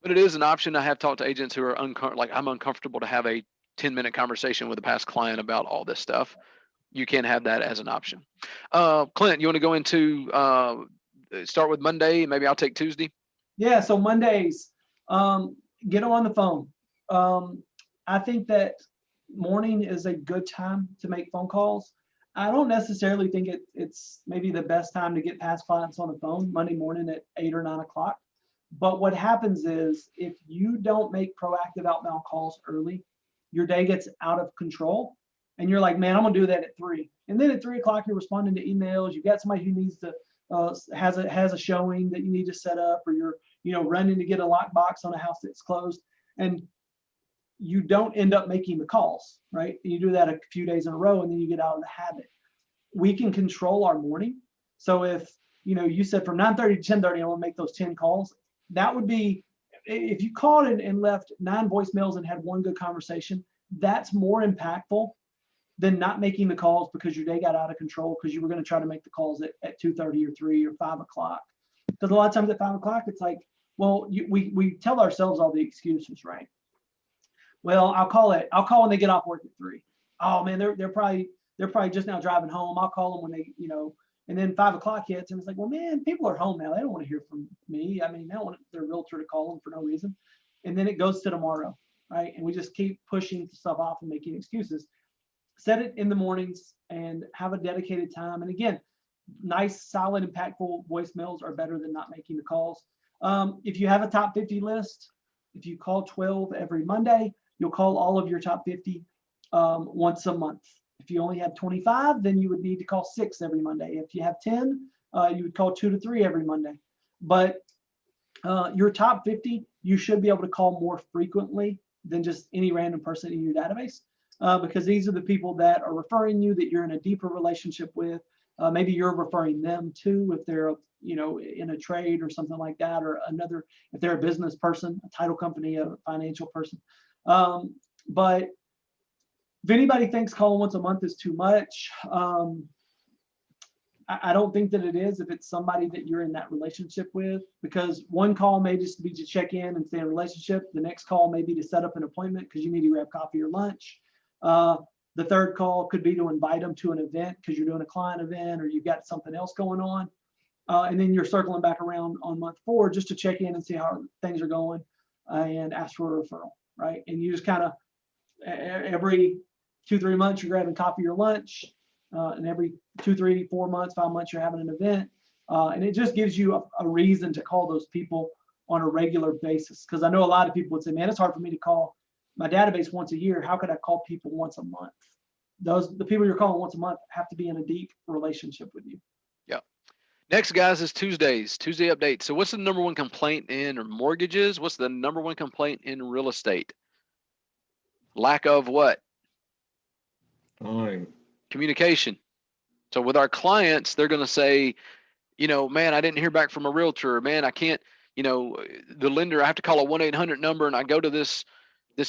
But it is an option. I have talked to agents who are I'm uncomfortable to have a 10-minute conversation with a past client about all this stuff. You can have that as an option. Clint, you want to go into start with Monday? Maybe I'll take Tuesday. Yeah. So Mondays, get them on the phone. I think that morning is a good time to make phone calls. I don't necessarily think it's maybe the best time to get past clients on the phone Monday morning at 8 or 9 o'clock. But what happens is if you don't make proactive outbound calls early, your day gets out of control. And you're like, man, I'm gonna do that at 3. And then at 3 o'clock, you're responding to emails. You got somebody who needs to has a showing that you need to set up, or you're running to get a lockbox on a house that's closed, and you don't end up making the calls, right? And you do that a few days in a row, and then you get out of the habit. We can control our morning. So if you said from 9:30 to 10:30, I want to make those 10 calls. That would be, if you called and left 9 voicemails and had 1 good conversation, that's more impactful than not making the calls because your day got out of control because you were going to try to make the calls at 2:30 or 3 or 5 o'clock. Because a lot of times at 5 o'clock, it's like, well, we tell ourselves all the excuses, right? Well, I'll call when they get off work at 3. Oh man, they're probably just now driving home. I'll call them when they, and then 5 o'clock hits and it's like, well, man, people are home now. They don't want to hear from me. I mean, they don't want their realtor to call them for no reason. And then it goes to tomorrow, right? And we just keep pushing stuff off and making excuses. Set it in the mornings and have a dedicated time. And again, nice, solid, impactful voicemails are better than not making the calls. If you have a top 50 list, if you call 12 every Monday, you'll call all of your top 50 once a month. If you only have 25, then you would need to call 6 every Monday. If you have 10, you would call 2 to 3 every Monday. But your top 50, you should be able to call more frequently than just any random person in your database, because these are the people that are referring you, that you're in a deeper relationship with. Maybe you're referring them too, if they're in a trade or something like that, or if they're a business person, a title company, a financial person. But if anybody thinks calling once a month is too much, I don't think that it is if it's somebody that you're in that relationship with, because one call may just be to check in and stay in a relationship. The next call may be to set up an appointment because you need to grab coffee or lunch. The third call could be to invite them to an event because you're doing a client event or you've got something else going on. And then you're circling back around on month 4 just to check in and see how things are going and ask for a referral, right? And you just kind of every 2-3 months you're grabbing coffee or lunch, and every 2, 3, 4 months, 5 months you're having an event, and it just gives you a reason to call those people on a regular basis. Because I know a lot of people would say, man, it's hard for me to call my database once a year. How could I call people once a month? The people you're calling once a month have to be in a deep relationship with you. Yeah. Next, guys, is Tuesday update. So what's the number 1 complaint in mortgages? What's the number 1 complaint in real estate? Lack of what? Time. Communication. So with our clients, they're going to say, man, I didn't hear back from a realtor. Man, I can't, the lender, I have to call a 1-800 number and I go to this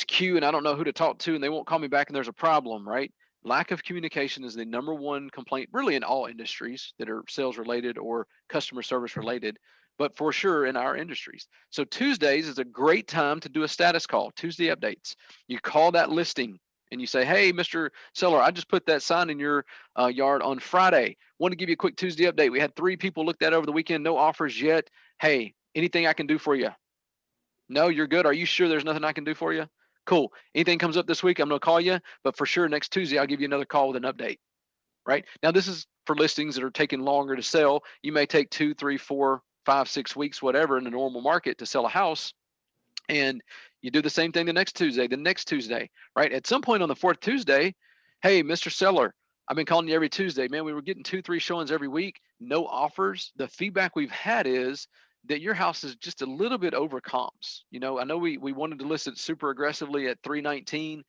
queue and I don't know who to talk to and they won't call me back and there's a problem, right? Lack of communication is the number 1 complaint really in all industries that are sales related or customer service related, but for sure in our industries. So Tuesdays is a great time to do a status call, Tuesday updates. You call that listing and you say, hey, Mr. Seller, I just put that sign in your yard on Friday. Want to give you a quick Tuesday update. We had 3 people look that over the weekend, no offers yet. Hey, anything I can do for you? No, you're good. Are you sure there's nothing I can do for you? Cool. Anything comes up this week, I'm going to call you, but for sure next Tuesday, I'll give you another call with an update. Right now, this is for listings that are taking longer to sell. You may take 2, 3, 4, 5, 6 weeks, whatever, in the normal market to sell a house. And you do the same thing the next Tuesday, right? At some point on the fourth Tuesday, hey, Mr. Seller, I've been calling you every Tuesday, man. We were getting 2, 3 showings every week, no offers. The feedback we've had is that your house is just a little bit over comps. You know, I know we wanted to list it super aggressively at 319.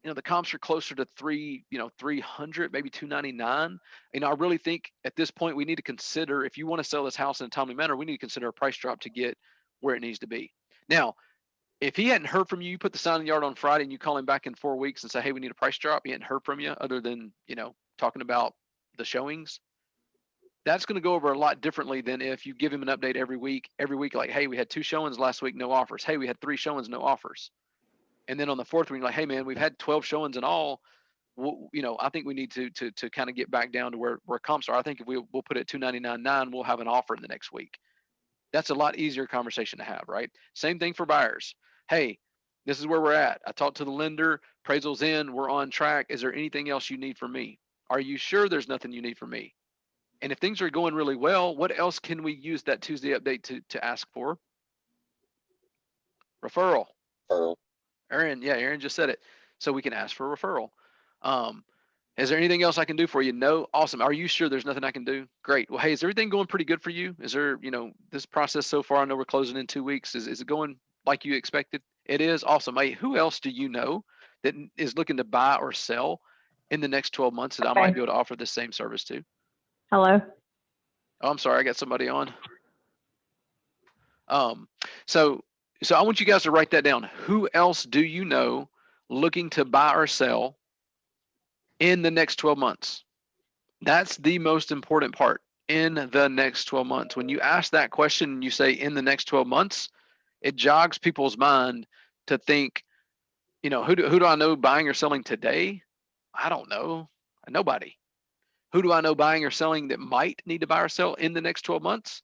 You know, the comps are closer to 300, maybe 299. And I really think at this point we need to consider, if you want to sell this house in a timely manner, we need to consider a price drop to get where it needs to be. Now, if he hadn't heard from you, you put the sign in the yard on Friday and you call him back in 4 weeks and say, hey, we need a price drop. He hadn't heard from you other than, you know, talking about the showings. That's going to go over a lot differently than if you give him an update every week, like, hey, we had 2 showings last week, no offers. Hey, we had 3 showings, no offers. And then on the fourth week, like, hey, man, we've had 12 showings in all. You know, I think we need to kind of get back down to where comps are. I think if we'll put it at 299.9, we'll have an offer in the next week. That's a lot easier conversation to have, right? Same thing for buyers. Hey, this is where we're at. I talked to the lender, appraisal's in, we're on track. Is there anything else you need from me? Are you sure there's nothing you need from me? And if things are going really well, what else can we use that Tuesday update to ask for? Referral. Aaron just said it. So we can ask for a referral. Is there anything else I can do for you? No. Awesome. Are you sure there's nothing I can do? Great. Well, hey, is everything going pretty good for you? Is there, you know, this process so far, I know we're closing in 2 weeks. Is it going like you expected? It is. Awesome. Hey, who else do you know that is looking to buy or sell in the next 12 months that I might be able to offer the same service to? Hello. Oh, I'm sorry. I got somebody on. So I want you guys to write that down. Who else do you know looking to buy or sell in the next 12 months? That's the most important part. In the next 12 months. When you ask that question and you say in the next 12 months, it jogs people's mind to think, you know, who do I know buying or selling today? I don't know. Nobody. Who do I know buying or selling that might need to buy or sell in the next 12 months?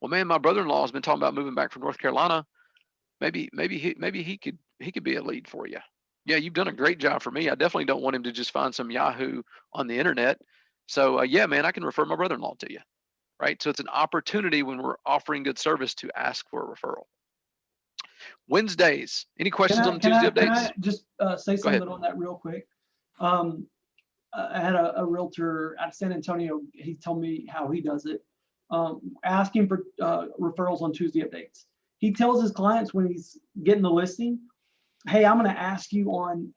Well, man, my brother-in-law has been talking about moving back from North Carolina. Maybe he could be a lead for you. Yeah, you've done a great job for me. I definitely don't want him to just find some Yahoo on the internet. So yeah, man, I can refer my brother-in-law to you, right? So it's an opportunity when we're offering good service to ask for a referral. Wednesdays, any questions on the Tuesday updates? Can I just say something on that real quick? I had a realtor out of San Antonio. He told me how he does it. Asking for referrals on Tuesday updates. He tells his clients when he's getting the listing, hey, I'm going to ask you on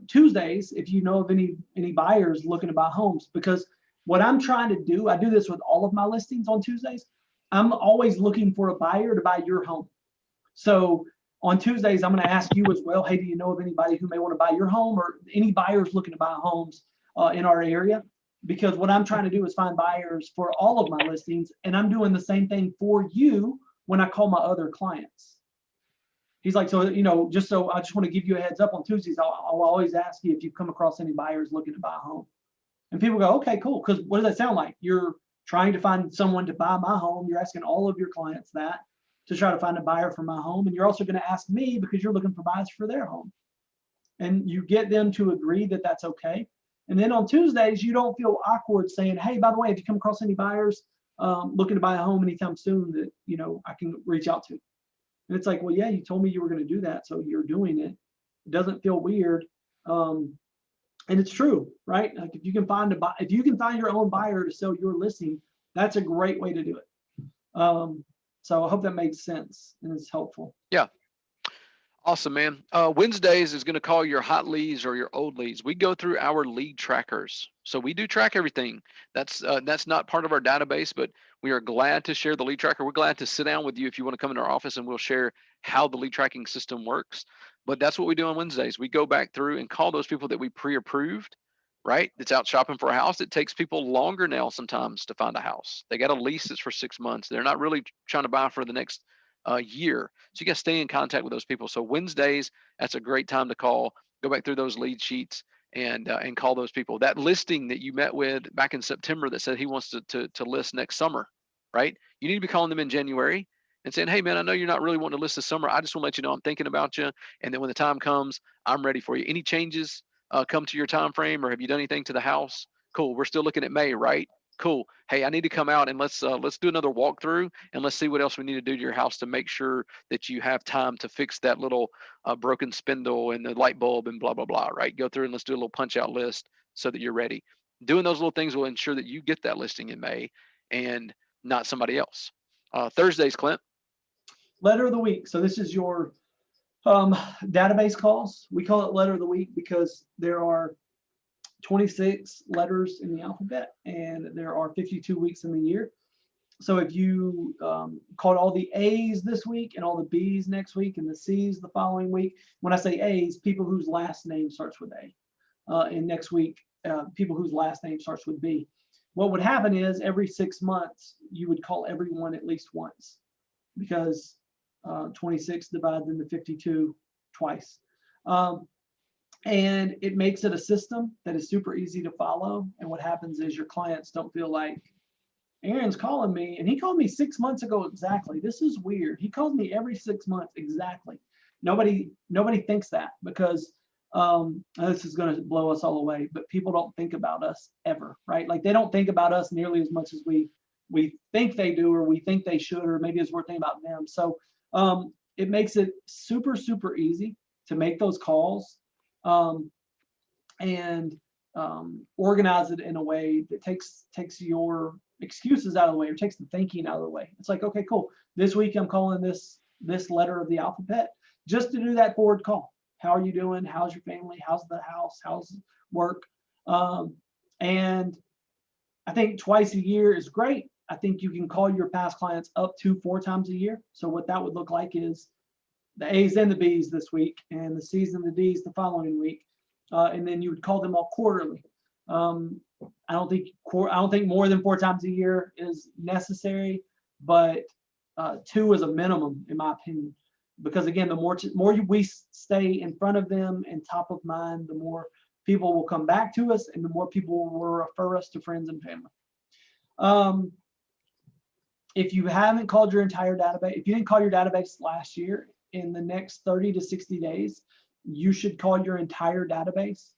Tuesdays if you know of any buyers looking to buy homes, because what I'm trying to do, I do this with all of my listings on Tuesdays. I'm always looking for a buyer to buy your home. So on Tuesdays, I'm going to ask you as well, hey, do you know of anybody who may want to buy your home, or any buyers looking to buy homes in our area? Because what I'm trying to do is find buyers for all of my listings, and I'm doing the same thing for you when I call my other clients. He's like, so, you know, I just want to give you a heads up on Tuesdays. I'll always ask you if you've come across any buyers looking to buy a home. And people go, okay, cool. Because what does that sound like? You're trying to find someone to buy my home. You're asking all of your clients that to try to find a buyer for my home. And you're also going to ask me because you're looking for buyers for their home. And you get them to agree that that's okay. And then on Tuesdays, you don't feel awkward saying, hey, by the way, if you come across any buyers looking to buy a home anytime soon that, you know, I can reach out to. And it's like, well, yeah, you told me you were going to do that, so you're doing it. It doesn't feel weird. And it's true, right? Like if you can find your own buyer to sell your listing, that's a great way to do it. So I hope that makes sense and is helpful. Yeah. Awesome, man. Wednesdays is going to call your hot leads or your old leads. We go through our lead trackers. So we do track everything. That's not part of our database, but we are glad to share the lead tracker. We're glad to sit down with you if you want to come into our office, and we'll share how the lead tracking system works. But that's what we do on Wednesdays. We go back through and call those people that we pre-approved, right? That's out shopping for a house. It takes people longer now sometimes to find a house. They got a lease that's for 6 months. They're not really trying to buy for the next year. So you got to stay in contact with those people. So Wednesdays, that's a great time to call, go back through those lead sheets and call those people. That listing that you met with back in September that said he wants to list next summer, right? You need to be calling them in January and saying, hey man, I know you're not really wanting to list this summer. I just want to let you know I'm thinking about you. And then when the time comes, I'm ready for you. Any changes come to your time frame, or have you done anything to the house? Cool. We're still looking at May, right? Cool. Hey, I need to come out and let's do another walkthrough and let's see what else we need to do to your house to make sure that you have time to fix that little broken spindle and the light bulb and blah blah blah. Right? Go through and let's do a little punch out list so that you're ready. Doing those little things will ensure that you get that listing in May and not somebody else. Thursdays, Clint. Letter of the week. So this is your database calls. We call it letter of the week because there are 26 letters in the alphabet and there are 52 weeks in the year. So if you called all the A's this week and all the B's next week and the C's the following week, when I say A's, people whose last name starts with A. And next week, people whose last name starts with B. What would happen is every 6 months, you would call everyone at least once because 26 divided into 52 twice. And it makes it a system that is super easy to follow. And what happens is your clients don't feel like Aaron's calling me, and he called me 6 months ago exactly. This is weird. He calls me every 6 months exactly. Nobody thinks that because this is going to blow us all away, but people don't think about us ever, right? Like they don't think about us nearly as much as we think they do, or we think they should, or maybe as we're thinking about them. So it makes it super, super easy to make those calls and organize it in a way that takes your excuses out of the way, or takes the thinking out of the way. It's like, okay, cool. This week I'm calling this letter of the alphabet just to do that forward call. How are you doing? How's your family? How's the house? How's work? And I think twice a year is great. I think you can call your past clients up to 4 times a year. So what that would look like is the A's and the B's this week, and the C's and the D's the following week, and then you would call them all quarterly. I don't think more than 4 times a year is necessary, but 2 is a minimum in my opinion. Because again, the more we stay in front of them and top of mind, the more people will come back to us, and the more people will refer us to friends and family. If you haven't called your entire database, if you didn't call your database last year, in the next 30 to 60 days, you should call your entire database.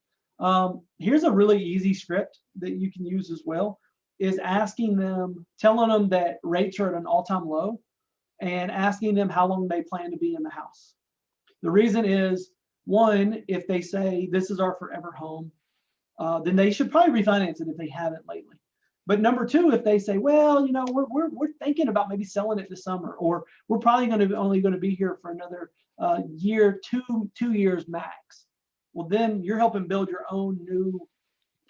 Here's a really easy script that you can use as well, is asking them, telling them that rates are at an all-time low, and asking them how long they plan to be in the house. The reason is, one, if they say this is our forever home, then they should probably refinance it if they haven't lately. But number 2, if they say, well, you know, we're thinking about maybe selling it this summer, or we're probably only going to be here for another year, 2 years max. Well, then you're helping build your own new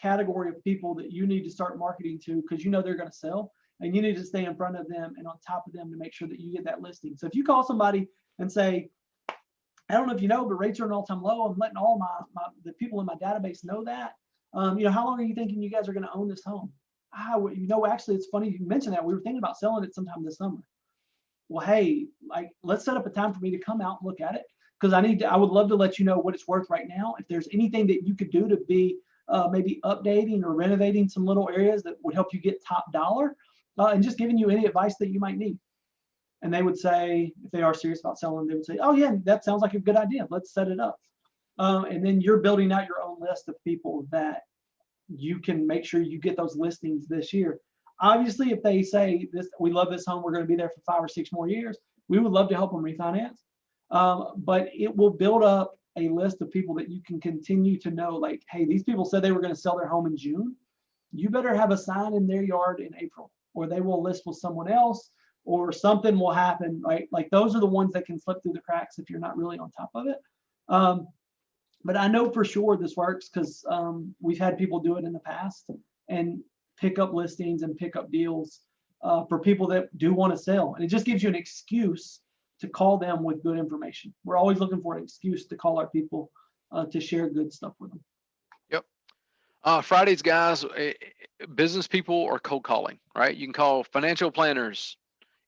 category of people that you need to start marketing to, because you know they're going to sell. And you need to stay in front of them and on top of them to make sure that you get that listing. So if you call somebody and say, I don't know if you know, but rates are an all-time low, I'm letting all the people in my database know that. You know, how long are you thinking you guys are going to own this home? You know, actually, it's funny you mentioned that. We were thinking about selling it sometime this summer. Well, hey, like, let's set up a time for me to come out and look at it, because I would love to let you know what it's worth right now. If there's anything that you could do to be maybe updating or renovating some little areas that would help you get top dollar, and just giving you any advice that you might need. And they would say, if they are serious about selling, they would say, oh yeah, that sounds like a good idea. Let's set it up. And then you're building out your own list of people that you can make sure you get those listings this year. Obviously, if they say we love this home, we're going to be there for 5 or 6 more years, we would love to help them refinance. But it will build up a list of people that you can continue to know, like, hey, these people said they were going to sell their home in June. You better have a sign in their yard in April, or they will list with someone else, or something will happen, right? Like, those are the ones that can slip through the cracks if you're not really on top of it. But I know for sure this works, because we've had people do it in the past and pick up listings and pick up deals for people that do want to sell. And it just gives you an excuse to call them with good information. We're always looking for an excuse to call our people to share good stuff with them. Yep. Fridays, guys, business people are cold calling, right? You can call financial planners.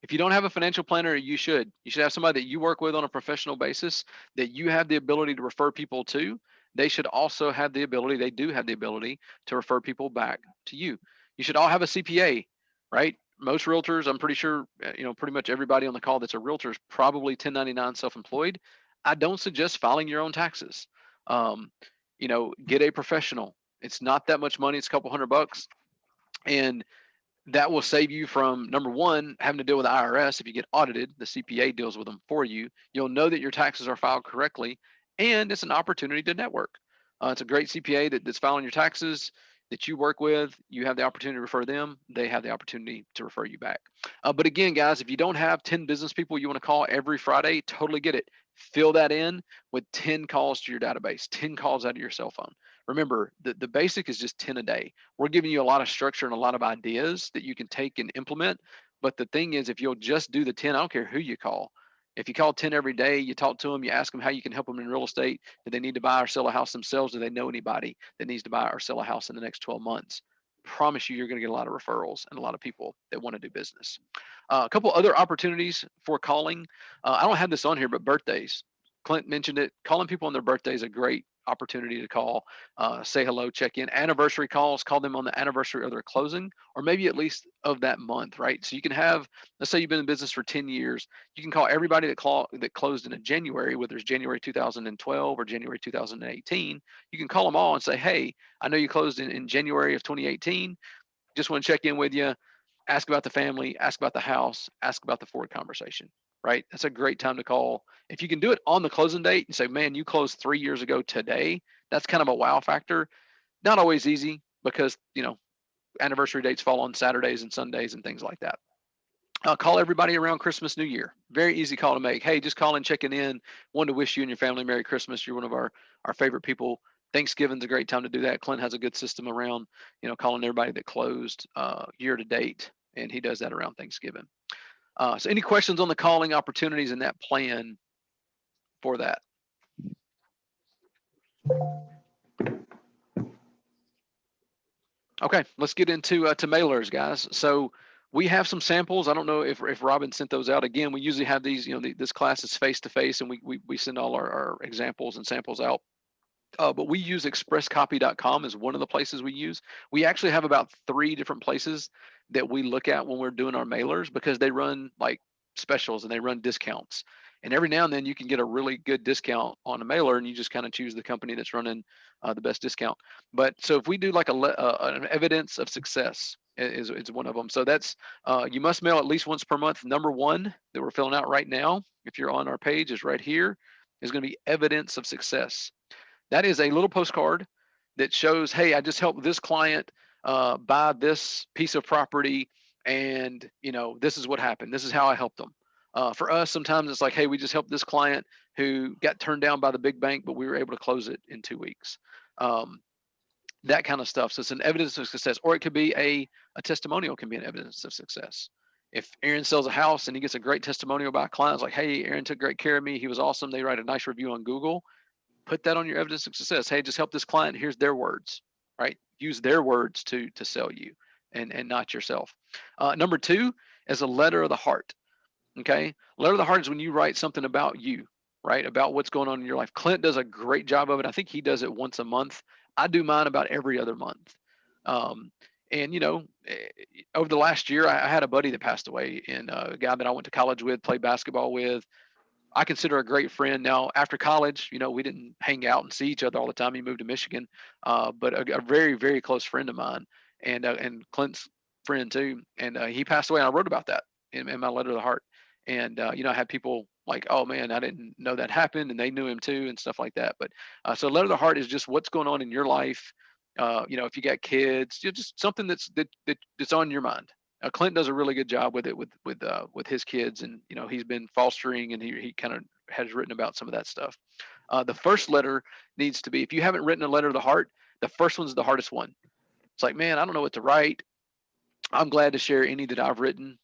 If you don't have a financial planner, you should have somebody that you work with on a professional basis that you have the ability to refer people to. They should also have the ability, they do have the ability to refer people back to you. You should all have a CPA, right? most realtors, I'm pretty sure, pretty much everybody on the call that's a realtor is probably 1099 self-employed. I don't suggest filing your own taxes. Um, get a professional. It's not that much money. It's a couple $100, and that will save you from, number one, having to deal with the IRS. If you get audited, the CPA deals with them for you. You'll know that your taxes are filed correctly, and it's an opportunity to network. It's a great CPA that's filing your taxes that you work with. You have the opportunity to refer them. They have the opportunity to refer you back. But again, guys, if you don't have 10 business people you want to call every Friday, totally get it. Fill that in with 10 calls to your database, 10 calls out of your cell phone. Remember, the basic is just 10 a day. We're giving you a lot of structure and a lot of ideas that you can take and implement. But the thing is, if you'll just do the 10, I don't care who you call. If you call 10 every day, you talk to them, you ask them how you can help them in real estate. Do they need to buy or sell a house themselves? Do they know anybody that needs to buy or sell a house in the next 12 months? Promise you're going to get a lot of referrals and a lot of people that want to do business. A couple other opportunities for calling. I don't have this on here, but birthdays. Clint mentioned it. Calling people on their birthday is a great opportunity to call, say hello, check in. Anniversary calls, call them on the anniversary of their closing, or maybe at least of that month, right? So you can have, let's say you've been in business for 10 years. You can call everybody that closed in a January, whether it's January 2012 or January 2018. You can call them all and say, hey, I know you closed in January of 2018. Just want to check in with you, ask about the family, ask about the house, ask about the forward conversation. Right? That's a great time to call. If you can do it on the closing date and say, man, you closed 3 years ago today, that's kind of a wow factor. Not always easy because, anniversary dates fall on Saturdays and Sundays and things like that. Call everybody around Christmas, New Year. Very easy call to make. Hey, just calling, checking in. Wanted to wish you and your family Merry Christmas. You're one of our favorite people. Thanksgiving's a great time to do that. Clint has a good system around, calling everybody that closed year to date, and he does that around Thanksgiving. So any questions on the calling opportunities and that plan for that? Okay, let's get into to mailers, guys. So we have some samples. I don't know if Robin sent those out. Again, we usually have these, this class is face-to-face, and we send all our examples and samples out. But we use expresscopy.com as one of the places we use. We actually have about 3 different places that we look at when we're doing our mailers, because they run like specials and they run discounts. And every now and then you can get a really good discount on a mailer, and you just kind of choose the company that's running the best discount. But so if we do like an evidence of success is one of them. So that's you must mail at least once per month. Number 1 that we're filling out right now, if you're on our page, is right here, is going to be evidence of success. That is a little postcard that shows, hey, I just helped this client buy this piece of property, and this is what happened. This is how I helped them. For us, sometimes it's like, hey, we just helped this client who got turned down by the big bank, but we were able to close it in 2 weeks. That kind of stuff. So it's an evidence of success, or it could be a testimonial can be an evidence of success. If Aaron sells a house and he gets a great testimonial by a client, it's like, hey, Aaron took great care of me. He was awesome. They write a nice review on Google. Put that on your evidence of success. Hey, just help this client. Here's their words, right? Use their words to sell you and not yourself. Number 2 is a letter of the heart. Okay. Letter of the heart is when you write something about you, right? About what's going on in your life. Clint does a great job of it. I think he does it once a month. I do mine about every other month. And over the last year, I had a buddy that passed away, and a guy that I went to college with, played basketball with. I consider a great friend. Now, after college, we didn't hang out and see each other all the time. He moved to Michigan, but a very, very close friend of mine, and Clint's friend too. And he passed away, and I wrote about that in my letter of the heart. And I had people like, oh man, I didn't know that happened, and they knew him too, and stuff like that. But so letter of the heart is just what's going on in your life. If you got kids, just something that's on your mind. Clint does a really good job with it with his kids, and he's been fostering, and he kind of has written about some of that stuff. The first letter needs to be, if you haven't written a letter of the heart, the first one's the hardest one. It's like, man, I don't know what to write. I'm glad to share any that I've written.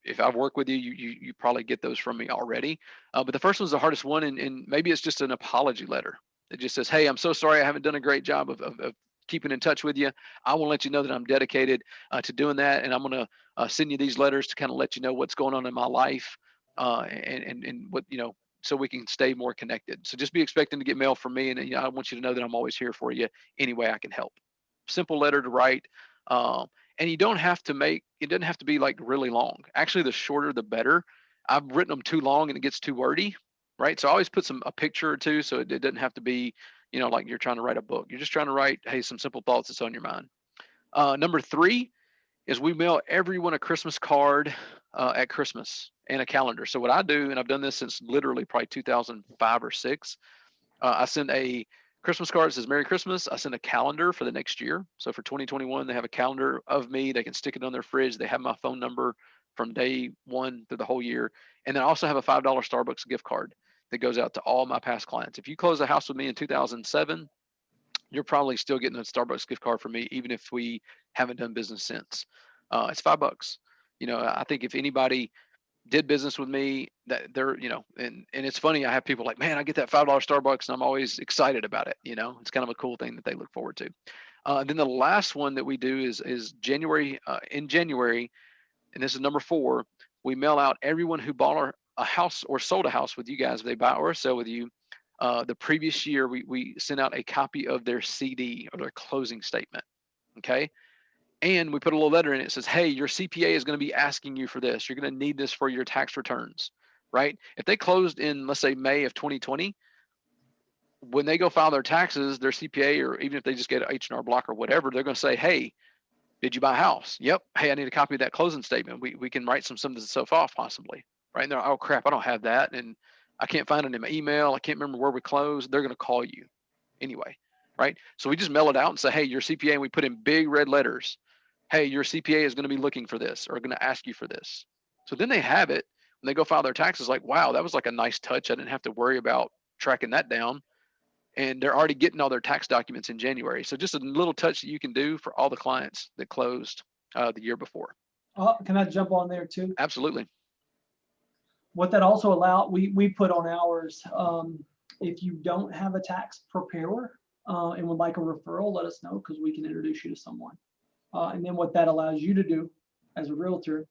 If I've worked with you, you probably get those from me already. But the first one's the hardest one, and maybe it's just an apology letter. It just says, hey, I'm so sorry I haven't done a great job of keeping in touch with you. I want to let you know that I'm dedicated to doing that, and I'm going to send you these letters to kind of let you know what's going on in my life, and what so we can stay more connected. So just be expecting to get mail from me, and I want you to know that I'm always here for you any way I can help. Simple letter to write, and and you don't have to make, it doesn't have to be like really long. Actually, the shorter, the better. I've written them too long and it gets too wordy, right? So I always put a picture or two, so it doesn't have to be, like you're trying to write a book. You're just trying to write, hey, some simple thoughts that's on your mind. Number 3 is we mail everyone a Christmas card at Christmas and a calendar. So what I do, and I've done this since literally probably 2005 or 6, I send a Christmas card that says Merry Christmas. I send a calendar for the next year. So for 2021, they have a calendar of me. They can stick it on their fridge. They have my phone number from day 1 through the whole year. And then I also have a $5 Starbucks gift card that goes out to all my past clients. If you close a house with me in 2007, you're probably still getting a Starbucks gift card from me, even if we haven't done business since. It's $5. I think if anybody did business with me, that they're, and it's funny, I have people like, man, I get that $5 Starbucks and I'm always excited about it. It's kind of a cool thing that they look forward to. Then the last one that we do is January, in January, and this is number 4, we mail out everyone who bought a house or sold a house with you guys. If they buy or sell with you, the previous year, we sent out a copy of their CD or their closing statement. Okay. And we put a little letter in it that says, hey, your CPA is going to be asking you for this. You're going to need this for your tax returns, right? If they closed in, let's say, May of 2020, when they go file their taxes, their CPA, or even if they just get an H&R Block or whatever, they're going to say, hey, did you buy a house? Yep. Hey, I need a copy of that closing statement. We can write some of this stuff off possibly, right? And they're, oh crap, I don't have that. And I can't find it in my email. I can't remember where we closed. They're going to call you anyway, right? So we just mail it out and say, hey, your CPA, and we put in big red letters, hey, your CPA is going to be looking for this or going to ask you for this. So then they have it when they go file their taxes, like, wow, that was like a nice touch. I didn't have to worry about tracking that down. And they're already getting all their tax documents in January. So just a little touch that you can do for all the clients that closed the year before. Can I jump on there too? Absolutely. What that also allowed, we put on ours, if you don't have a tax preparer and would like a referral, let us know because we can introduce you to someone. And then what that allows you to do as a realtor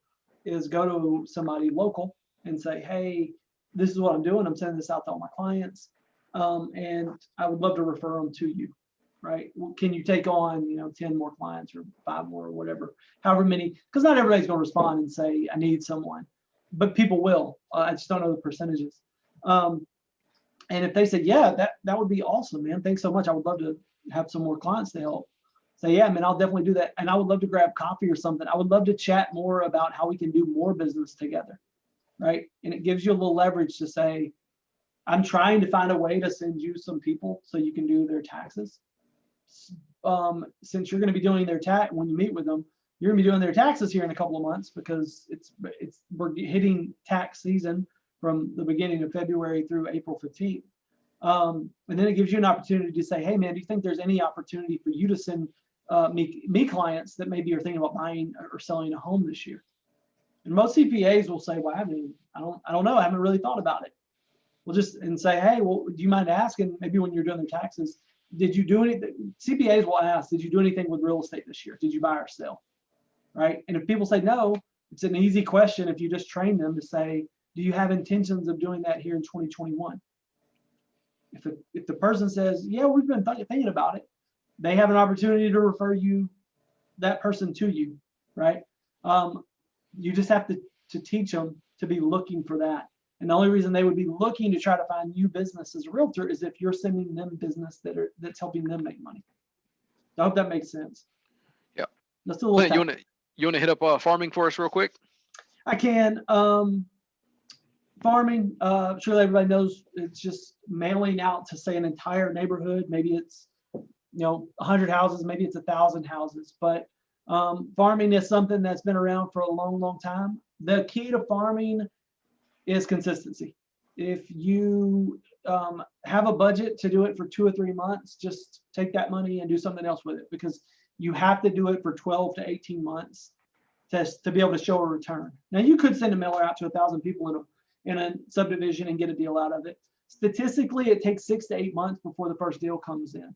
is go to somebody local and say, hey, this is what I'm doing. I'm sending this out to all my clients. And I would love to refer them to you, right? Can you take on, 10 more clients or 5 more or whatever, however many, because not everybody's going to respond and say, I need someone, but people will. I just don't know the percentages. And if they say, yeah, that would be awesome, man. Thanks so much. I would love to have some more clients to help. Say, yeah, man, I'll definitely do that. And I would love to grab coffee or something. I would love to chat more about how we can do more business together, right? And it gives you a little leverage to say, I'm trying to find a way to send you some people so you can do their taxes. Since you're going to be doing their tax, when you meet with them, you're going to be doing their taxes here in a couple of months because we're hitting tax season from the beginning of February through April 15th. And then it gives you an opportunity to say, hey, man, do you think there's any opportunity for you to send me clients that maybe are thinking about buying or selling a home this year? And most CPAs will say, well, I don't know. I haven't really thought about it. We'll just and say, hey, well, do you mind asking maybe when you're doing their taxes, did you do anything? CPAs will ask, did you do anything with real estate this year? Did you buy or sell? Right? And if people say no, it's an easy question if you just train them to say, do you have intentions of doing that here in 2021? If the person says, yeah, we've been thinking about it, they have an opportunity to refer that person to you, right? You just have to teach them to be looking for that. And the only reason they would be looking to try to find new business as a realtor is if you're sending them business that's helping them make money. I hope that makes sense. Yeah. Let's do a little. You want to hit up farming for us real quick? I can. Farming, sure everybody knows it's just mailing out to say an entire neighborhood. Maybe it's 100 houses, maybe it's 1,000 houses. But farming is something that's been around for a long, long time. The key to farming is consistency. If you have a budget to do it for 2 or 3 months, just take that money and do something else with it, because you have to do it for 12 to 18 months to be able to show a return. Now you could send a mailer out to 1,000 people in a subdivision and get a deal out of it. Statistically, it takes 6 to 8 months before the first deal comes in.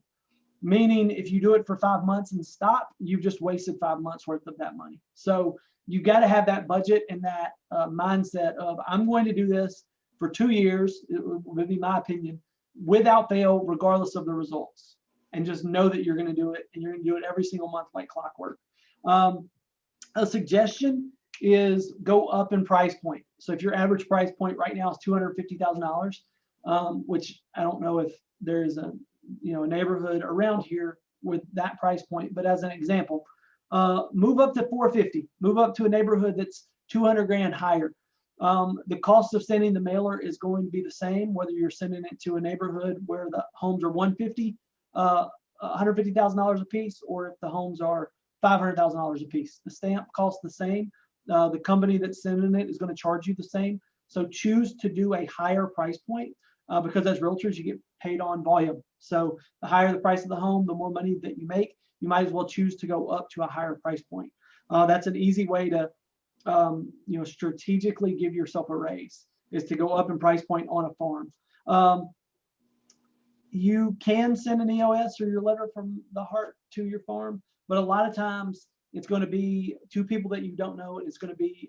Meaning if you do it for 5 months and stop, you've just wasted 5 months worth of that money. So you got to have that budget and that mindset of, I'm going to do this for 2 years, it would be my opinion, without fail, regardless of the results. And just know that you're going to do it, and you're going to do it every single month like clockwork. A suggestion is go up in price point. So if your average price point right now is $250,000, which I don't know if there's a neighborhood around here with that price point, but as an example, move up to 450, move up to a neighborhood that's 200 grand higher. The cost of sending the mailer is going to be the same, whether you're sending it to a neighborhood where the homes are $150,000 a piece, or if the homes are $500,000 a piece. The stamp costs the same. The company that's sending it is going to charge you the same. So choose to do a higher price point because as realtors, you get paid on volume. So the higher the price of the home, the more money that you make. You might as well choose to go up to a higher price point. That's an easy way to strategically give yourself a raise, is to go up in price point on a farm. You can send an EOS or your letter from the heart to your farm, but a lot of times it's going to be two people that you don't know. It's going to be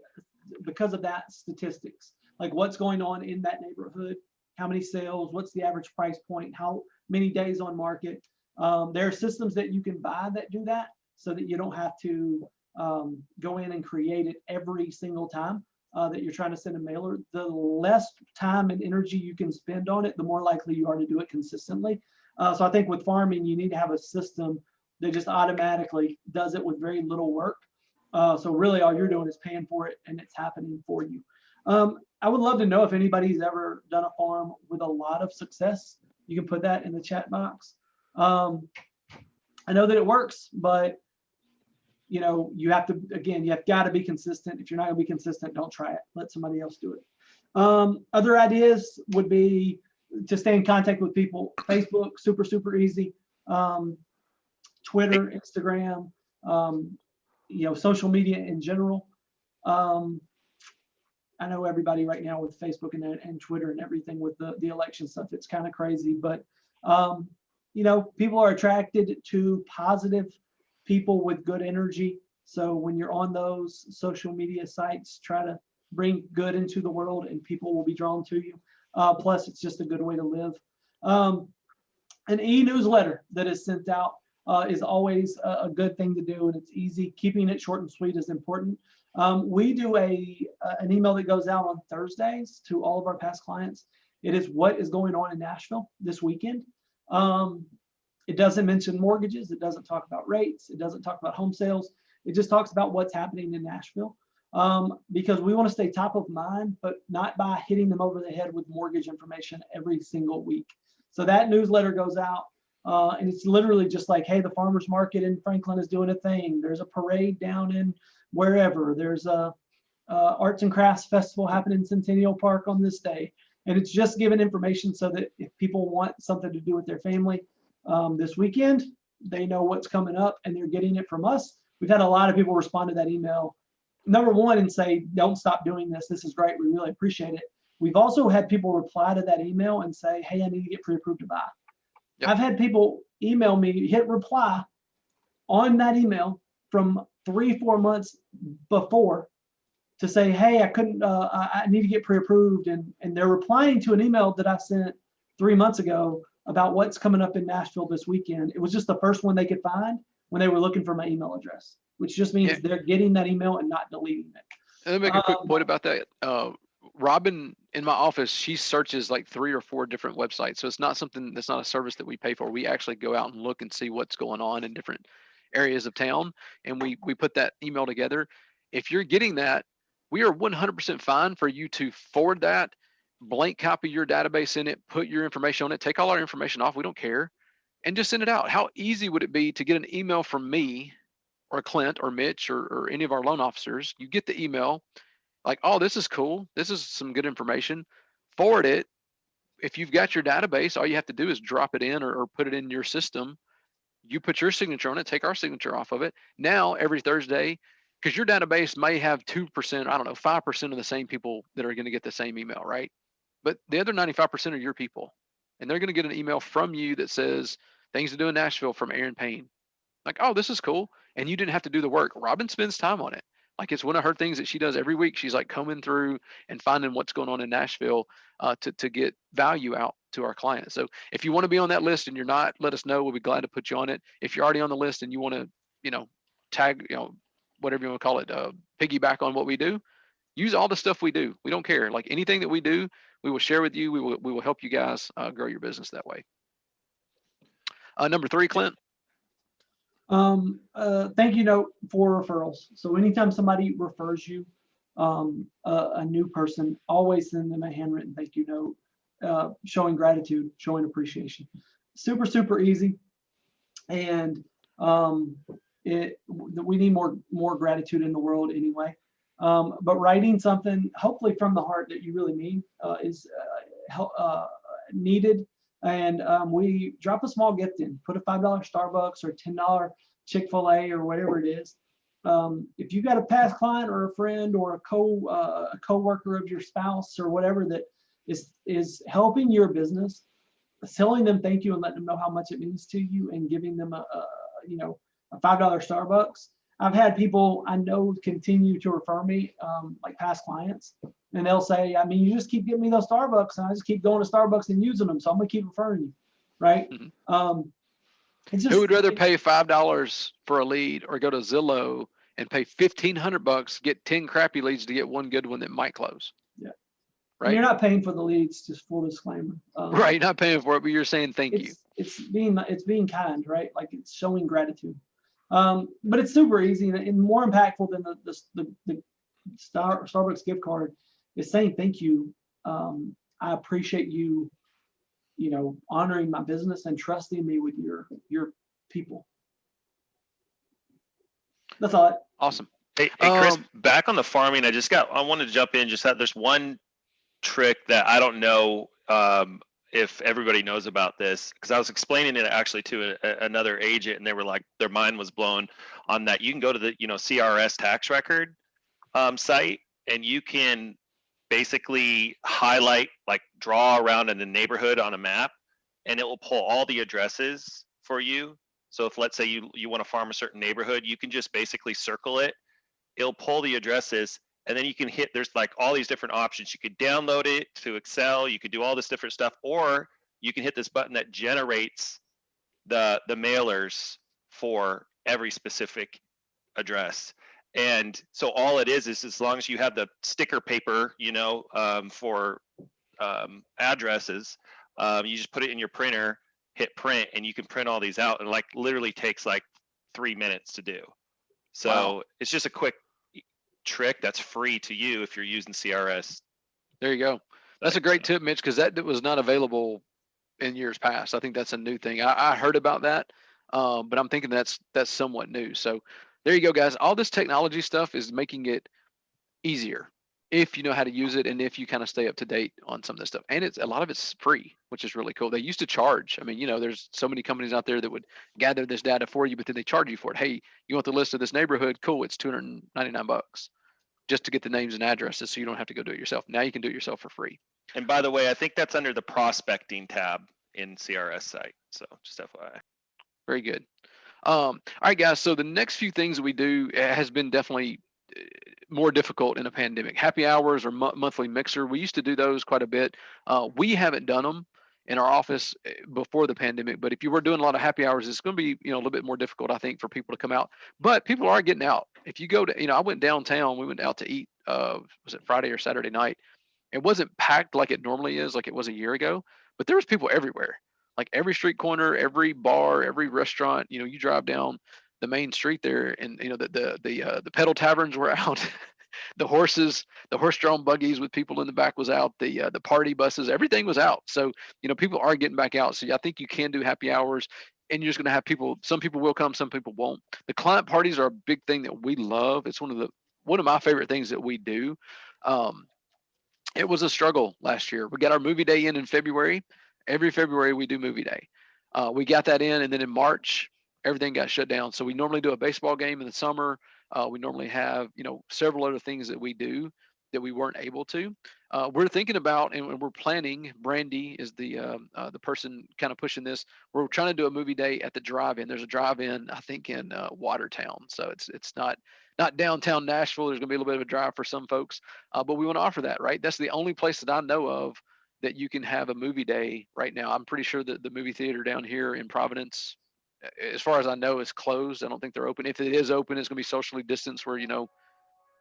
because of that statistics, like what's going on in that neighborhood, how many sales, what's the average price point, how many days on market. There are systems that you can buy that do that so that you don't have to go in and create it every single time that you're trying to send a mailer. The less time and energy you can spend on it, the more likely you are to do it consistently. So I think with farming, you need to have a system that just automatically does it with very little work. So really all you're doing is paying for it and it's happening for you. I would love to know if anybody's ever done a farm with a lot of success. You can put that in the chat box. I know that it works, but you have to, again, you've got to be consistent. If you're not gonna be consistent, don't try it. Let somebody else do it. Other ideas would be to stay in contact with people. Facebook, super easy. Twitter, Instagram, social media in general. I know everybody right now with Facebook and Twitter and everything with the election stuff, it's kind of crazy, but people are attracted to positive people with good energy. So when you're on those social media sites, try to bring good into the world and people will be drawn to you. Plus it's just a good way to live. An e-newsletter that is sent out is always a good thing to do, and it's easy. Keeping it short and sweet is important. We do an email that goes out on Thursdays to all of our past clients. It is what is going on in Nashville this weekend. It doesn't mention mortgages. It doesn't talk about rates. It doesn't talk about home sales. It just talks about what's happening in Nashville because we want to stay top of mind, but not by hitting them over the head with mortgage information every single week. So that newsletter goes out. And it's literally just like, hey, the farmers market in Franklin is doing a thing. There's a parade down in wherever. There's a arts and crafts festival happening in Centennial Park on this day. And it's just giving information so that if people want something to do with their family this weekend, they know what's coming up and they're getting it from us. We've had a lot of people respond to that email, number one, and say, don't stop doing this. This is great. We really appreciate it. We've also had people reply to that email and say, hey, I need to get pre-approved to buy. Yep. I've had people email me, hit reply on that email from 3-4 months before to say, hey, I couldn't, I need to get pre-approved. And they're replying to an email that I sent 3 months ago about what's coming up in Nashville this weekend. It was just the first one they could find when they were looking for my email address, which just means they're getting that email and not deleting it. Let me make a quick point about that. Robin in my office, she searches like 3 or 4 different websites. So it's not something that's not a service that we pay for. We actually go out and look and see what's going on in different areas of town. And we put that email together. If you're getting that, we are 100% fine for you to forward that, blank copy your database in it, put your information on it, take all our information off. We don't care. And just send it out. How easy would it be to get an email from me or Clint or Mitch or any of our loan officers? You get the email like, oh, this is cool. This is some good information. Forward it. If you've got your database, all you have to do is drop it in or put it in your system. You put your signature on it, take our signature off of it. Now, every Thursday, because your database may have 2%, I don't know, 5% of the same people that are going to get the same email, right? But the other 95% are your people. And they're going to get an email from you that says, things to do in Nashville from Aaron Payne. Like, oh, this is cool. And you didn't have to do the work. Robin spends time on it. Like, it's one of her things that she does every week. She's like combing through and finding what's going on in Nashville to get value out to our clients. So if you want to be on that list and you're not, let us know. We'll be glad to put you on it. If you're already on the list and you want to, tag, whatever you want to call it, piggyback on what we do, use all the stuff we do. We don't care. Like anything that we do, we will share with you. We will help you guys grow your business that way. Number 3, Clint. Thank you note for referrals. So anytime somebody refers you, a new person, always send them a handwritten thank you note, showing gratitude, showing appreciation. Super, super easy. And we need more gratitude in the world anyway. But writing something, hopefully from the heart that you really mean, is needed. And we drop a small gift in, put a $5 Starbucks or $10 Chick-fil-A or whatever it is. If you got a past client or a friend or a co-worker of your spouse or whatever that is helping your business, telling them thank you and letting them know how much it means to you and giving them a $5 Starbucks. I've had people I know continue to refer me, like past clients, and they'll say, I mean, you just keep giving me those Starbucks and I just keep going to Starbucks and using them. So I'm gonna keep referring you, right? Mm-hmm. It's just, Who would rather pay $5 for a lead or go to Zillow and pay $1,500, get 10 crappy leads to get one good one that might close? Yeah. Right. You're not paying for the leads, just full disclaimer. Right. You're not paying for it, but you're saying thank you. It's being kind, right? Like it's showing gratitude. But it's super easy and more impactful than the Starbucks gift card is saying thank you. I appreciate you, honoring my business and trusting me with your people. That's all. Awesome. Hey, Chris, back on the farming, I wanted to jump in. Just that there's one trick that I don't know if everybody knows about this, because I was explaining it actually to another agent, and they were like, their mind was blown on that. You can go to the CRS tax record site, and you can basically highlight, like draw around in the neighborhood on a map, and it will pull all the addresses for you. So if, let's say, you want to farm a certain neighborhood, you can just basically circle it. It'll pull the addresses, and then you can hit, there's like all these different options. You could download it to Excel, you could do all this different stuff, or you can hit this button that generates the mailers for every specific address. And so all it is as long as you have the sticker paper, for addresses, you just put it in your printer, hit print, and you can print all these out. And like literally takes like 3 minutes to do. So wow. It's just a quick trick that's free to you if you're using CRS. There you go. That's a great tip, Mitch, because that was not available in years past. I think that's a new thing. I heard about that, but I'm thinking that's somewhat new. So there you go, guys. All this technology stuff is making it easier if you know how to use it and if you kind of stay up to date on some of this stuff. And a lot of it's free, which is really cool. They used to charge. I mean, there's so many companies out there that would gather this data for you, but then they charge you for it. Hey, you want the list of this neighborhood? Cool. It's $299 just to get the names and addresses, so you don't have to go do it yourself. Now you can do it yourself for free. And by the way, I think that's under the prospecting tab in CRS site. So just FYI. Very good. All right, guys. So the next few things that we do has been definitely more difficult in a pandemic. Happy hours or monthly mixer. We used to do those quite a bit. We haven't done them in our office before the pandemic, but if you were doing a lot of happy hours, it's going to be, a little bit more difficult, I think, for people to come out. But people are getting out. If you go to, I went downtown, we went out to eat, was it Friday or Saturday night? It wasn't packed like it normally is, like it was a year ago, but there was people everywhere. Like every street corner, every bar, every restaurant, you drive down the main street there, and the pedal taverns were out. The horse-drawn buggies with people in the back was out. The party buses, everything was out. So people are getting back out. So I think you can do happy hours, and you're just going to have people. Some people will come, some people won't. The client parties are a big thing that we love. It's one of my favorite things that we do. It was a struggle last year. We got our movie day in February. Every February we do movie day. We got that in, and then in March everything got shut down. So we normally do a baseball game in the summer. We normally have several other things that we do that we weren't able to. We're thinking about, and we're planning. Brandy is the person kind of pushing this. We're trying to do a movie day at the drive-in. There's a drive-in, I think, in Watertown. So it's not downtown Nashville. There's going to be a little bit of a drive for some folks, but we want to offer that, right? That's the only place that I know of that you can have a movie day right now. I'm pretty sure that the movie theater down here in Providence, as far as I know, is closed. I don't think they're open. If it is open, it's going to be socially distanced where,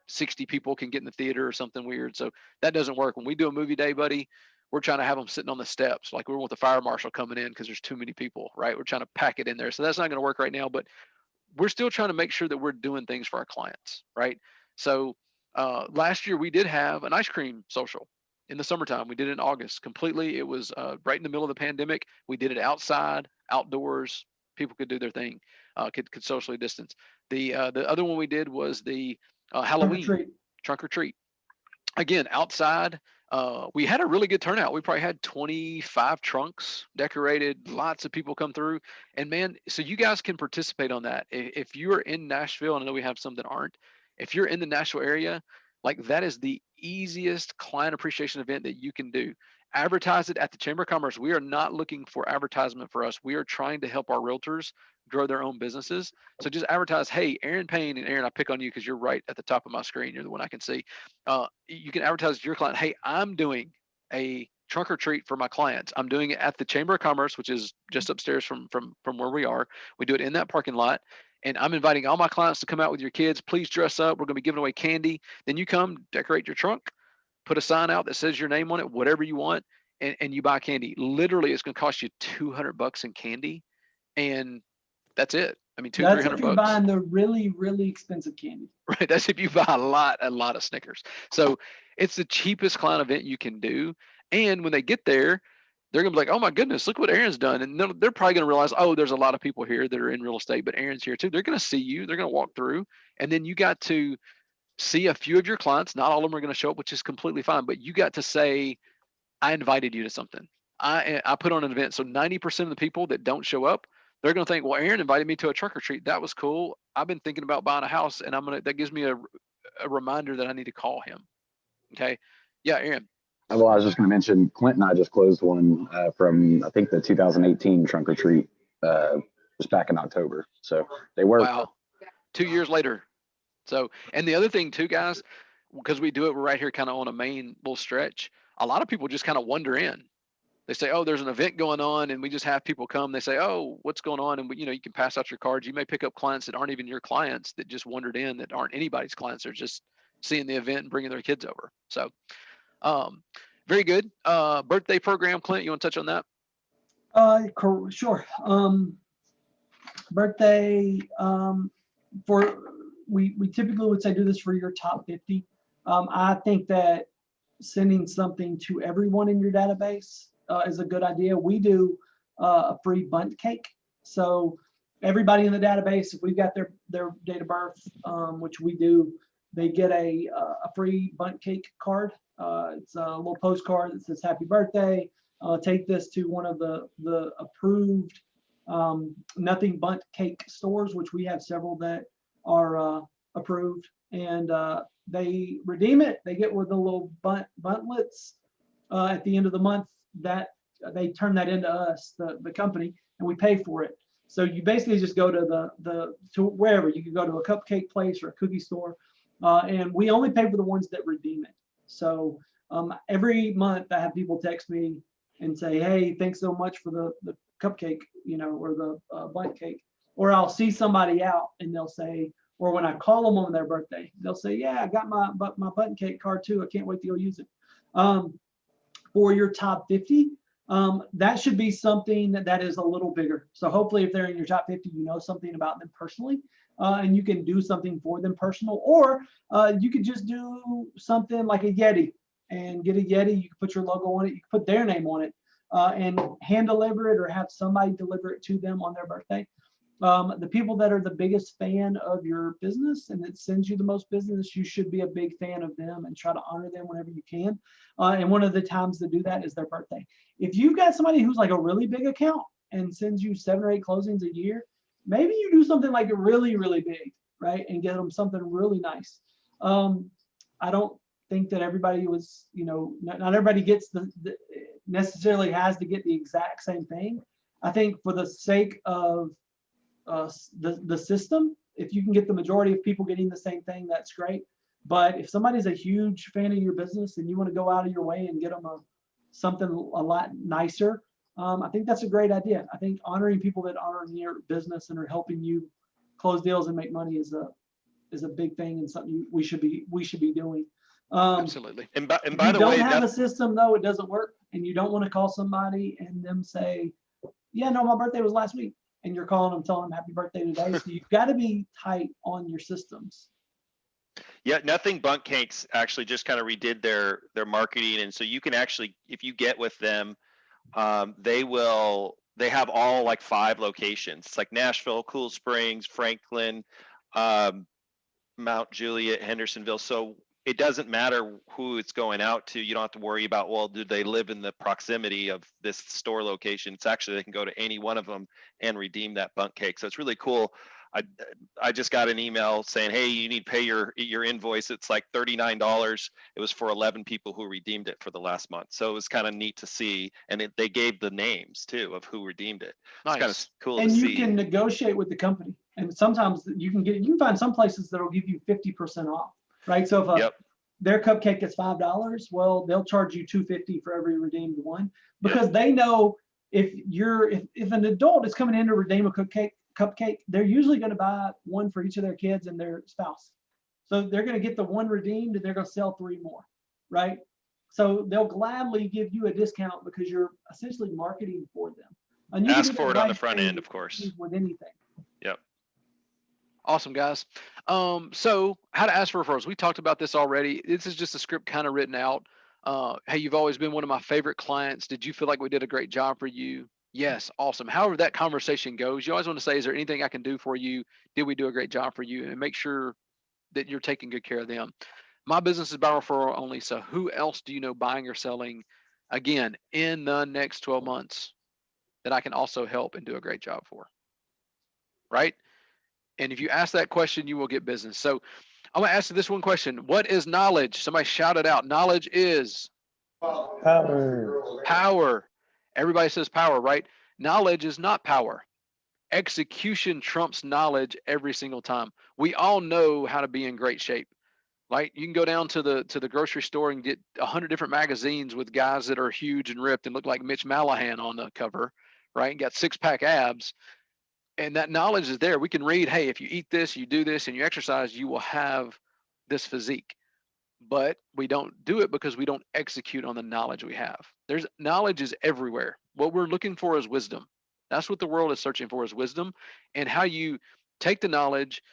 60 people can get in the theater or something weird. So that doesn't work. When we do a movie day, buddy, we're trying to have them sitting on the steps. Like we want the fire marshal coming in because there's too many people, right? We're trying to pack it in there. So that's not going to work right now, but we're still trying to make sure that we're doing things for our clients, right? So last year we did have an ice cream social in the summertime. We did it in August completely. It was right in the middle of the pandemic. We did it outside, outdoors. People could do their thing, could socially distance. The other one we did was the Halloween trunk or treat. Again, outside. We had a really good turnout. We probably had 25 trunks decorated, lots of people come through. And man, so you guys can participate on that. If you're in Nashville, and I know we have some that aren't, if you're in the Nashville area, like that is the easiest client appreciation event that you can do. Advertise it at the Chamber of Commerce. We are not looking for advertisement for us. We are trying to help our realtors grow their own businesses. So just advertise, hey, Aaron Payne, and Aaron, I pick on you because you're right at the top of my screen. You're the one I can see. You can advertise to your client, hey, I'm doing a trunk or treat for my clients. I'm doing it at the Chamber of Commerce, which is just upstairs from where we are. We do it in that parking lot. And I'm inviting all my clients to come out with your kids. Please dress up. We're going to be giving away candy. Then you come decorate your trunk, put a sign out that says your name on it, whatever you want, and you buy candy. Literally, it's going to cost you $200 in candy. And that's it. I mean, That's if $300 you're buying the really, really expensive candy. Right. That's if you buy a lot of Snickers. So it's the cheapest client event you can do. And when they get there, they're going to be like, oh my goodness, look what Aaron's done. And they're probably going to realize, oh, there's a lot of people here that are in real estate, but Aaron's here too. They're going to see you. They're going to walk through. And then you got to see a few of your clients. Not all of them are going to show up, which is completely fine. But you got to say, I invited you to something. I put on an event. So 90% of the people that don't show up, they're going to think, well, Aaron invited me to a trunk or treat. That was cool. I've been thinking about buying a house, and that gives me a reminder that I need to call him. Okay. Yeah, Aaron. Well, I was just going to mention, Clint and I just closed one from, I think, the 2018 trunk or treat just back in October. So they were. Wow. 2 years later. So, and the other thing too, guys, because we do it, we're right here kind of on a main little stretch. A lot of people just kind of wander in. They say, oh, there's an event going on, and we just have people come. They say, oh, what's going on? And you can pass out your cards. You may pick up clients that aren't even your clients that just wandered in, that aren't anybody's clients. They're just seeing the event and bringing their kids over. So very good. Birthday program, Clint, you want to touch on that? Sure. Birthday, we typically would say do this for your top 50. I think that sending something to everyone in your database is a good idea. We do a free bundt cake. So everybody in the database, if we've got their date of birth, which we do, they get a free bundt cake card. It's a little postcard that says happy birthday. Take this to one of the approved Nothing Bundt Cake stores, which we have several that are approved, and they redeem it. They get with the little buntlets at the end of the month, that they turn that into us, the company, and we pay for it. So you basically just go to to wherever. You can go to a cupcake place or a cookie store, and we only pay for the ones that redeem it. So every month I have people text me and say, hey, thanks so much for the cupcake, or the bundt cake. Or I'll see somebody out and they'll say, or when I call them on their birthday, they'll say, yeah, I got my bundt cake card too. I can't wait to go use it. For your top 50, that should be something that is a little bigger. So hopefully if they're in your top 50, you know something about them personally, and you can do something for them personal, or you could just do something like a Yeti and get a Yeti. You can put your logo on it. You can put their name on it and hand deliver it, or have somebody deliver it to them on their birthday. The people that are the biggest fan of your business and it sends you the most business, you should be a big fan of them and try to honor them whenever you can. And one of the times to do that is their birthday. If you've got somebody who's like a really big account and sends you 7 or 8 closings a year, maybe you do something like really, really big, right? And get them something really nice. I don't think that everybody was, not everybody gets necessarily has to get the exact same thing. I think for the sake of the system, if you can get the majority of people getting the same thing, that's great. But if somebody's a huge fan of your business and you want to go out of your way and get them something a lot nicer, I think that's a great idea. I think honoring people that honor your business and are helping you close deals and make money is a big thing and something we should be doing. Absolutely. And by If you the don't way, have that, a system though, it doesn't work, and you don't want to call somebody and them say, yeah, no, my birthday was last week, and you're calling them telling them happy birthday today. So you've got to be tight on your systems. yeah, Nothing Bunk Cakes actually just kind of redid their marketing, and so you can actually, if you get with them, they have all like 5 locations. It's like Nashville, Cool Springs, Franklin, Mount Juliet, Hendersonville. So it doesn't matter who it's going out to. You don't have to worry about, well, do they live in the proximity of this store location? It's actually, they can go to any one of them and redeem that bunk cake. So it's really cool. I just got an email saying, hey, you need to pay your invoice. It's like $39. It was for 11 people who redeemed it for the last month. So it was kind of neat to see. And they gave the names too of who redeemed it. It's kind of Nice. cool And to you see. can negotiate with the company. And sometimes you can find some places that'll give you 50% off, right? So if Yep. their cupcake is $5, well, they'll charge you $2.50 for every redeemed one, because they know if an adult is coming in to redeem a cupcake, they're usually going to buy one for each of their kids and their spouse. So they're going to get the one redeemed and they're going to sell 3 more, right? So they'll gladly give you a discount because you're essentially marketing for them. And you can Ask do for the it on the right front thing end, of course. with anything. Yep. Awesome, guys. So how to ask for referrals. We talked about this already. This is just a script kind of written out. Hey, you've always been one of my favorite clients. Did you feel like we did a great job for you? Yes, awesome. However that conversation goes, you always want to say, is there anything I can do for you? Did we do a great job for you? And make sure that you're taking good care of them. My business is by referral only. So who else do you know buying or selling, again, in the next 12 months that I can also help and do a great job for? Right? And if you ask that question, you will get business. So I'm going to ask you this one question. What is knowledge? Somebody shout it out. Knowledge is power. Everybody says power, right? Knowledge is not power. Execution trumps knowledge every single time. We all know how to be in great shape. Right? You can go down to the grocery store and get 100 different magazines with guys that are huge and ripped and look like Mitch Malahan on the cover, right? And got 6-pack abs. And that knowledge is there. We can read, hey, if you eat this, you do this, and you exercise, you will have this physique. But we don't do it because we don't execute on the knowledge we have. Knowledge is everywhere. What we're looking for is wisdom. That's what the world is searching for, is wisdom. And how you take the knowledge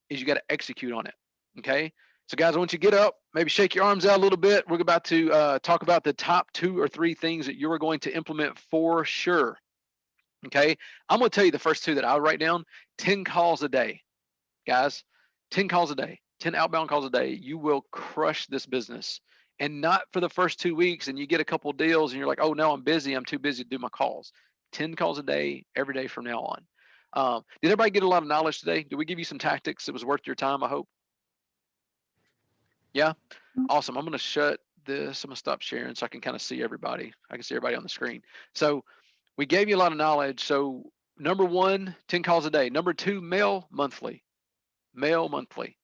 is you got to execute on it. Okay. So guys, I want you to get up, maybe shake your arms out a little bit. We're about to talk about the top 2 or 3 things that you are going to implement for sure. Okay, I'm going to tell you the first 2 that I would write down. 10 calls a day, guys. 10 calls a day, 10 outbound calls a day. You will crush this business, and not for the first 2 weeks. And you get a couple of deals, and you're like, oh no, I'm busy. I'm too busy to do my calls. 10 calls a day, every day from now on. Did everybody get a lot of knowledge today? Did we give you some tactics that was worth your time? I hope. Yeah, awesome. I'm going to shut this. I'm going to stop sharing so I can kind of see everybody. I can see everybody on the screen. So we gave you a lot of knowledge. So number 1, 10 calls a day. Number 2, mail monthly. Mail monthly.